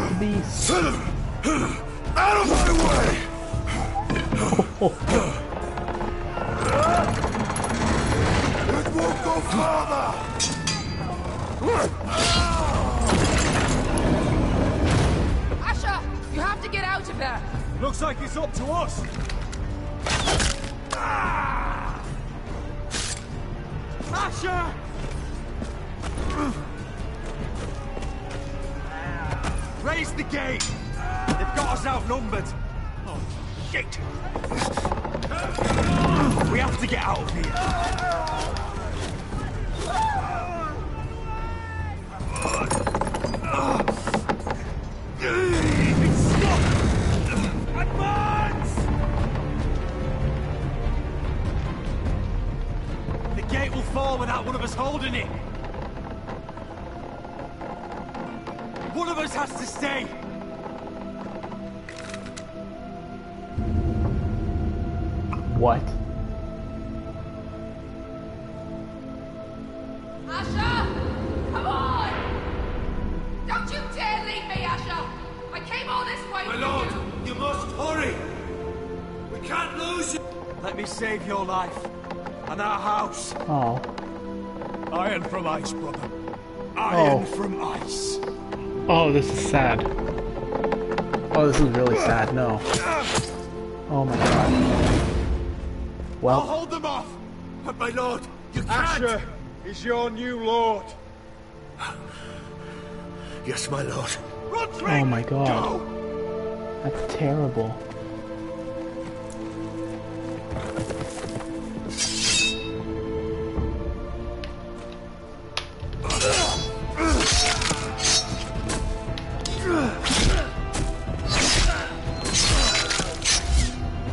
The beast. Out of my way! It won't go farther! Asher! You have to get out of there! Looks like it's up to us. Asher! Raise the gate! They've got us outnumbered. Oh, shit! We have to get out of here. It's stuck! Advance! The gate will fall without one of us holding it. One of us has to stay. What? Asher! Come on! Don't you dare leave me, Asher! I came all this way My for lord, you! you must hurry. We can't lose you. Let me save your life and our house. Oh. Iron from ice, brother. Iron Oh. from ice. Oh, this is sad. Oh, this is really sad. No. Oh my god. I'll Well, hold them off. But my lord, you can't! Asher is your new lord. Yes, my lord. oh my god. That's terrible.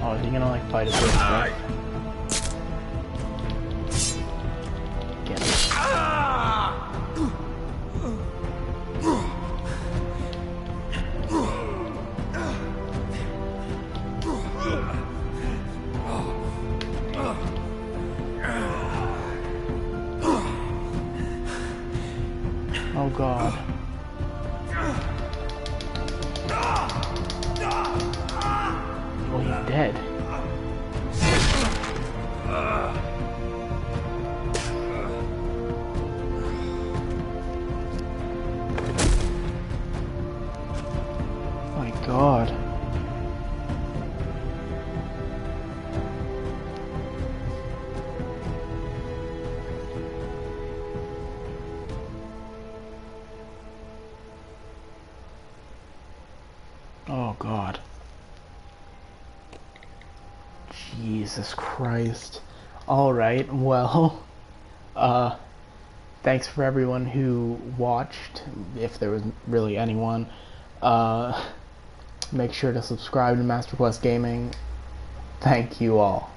Oh, is he gonna like fight us with right? Get him. Oh god. Oh, he's dead. My god. Oh god. Jesus Christ. Alright, well, thanks for everyone who watched, if there was really anyone. Make sure to subscribe to Master Quest Gaming. Thank you all.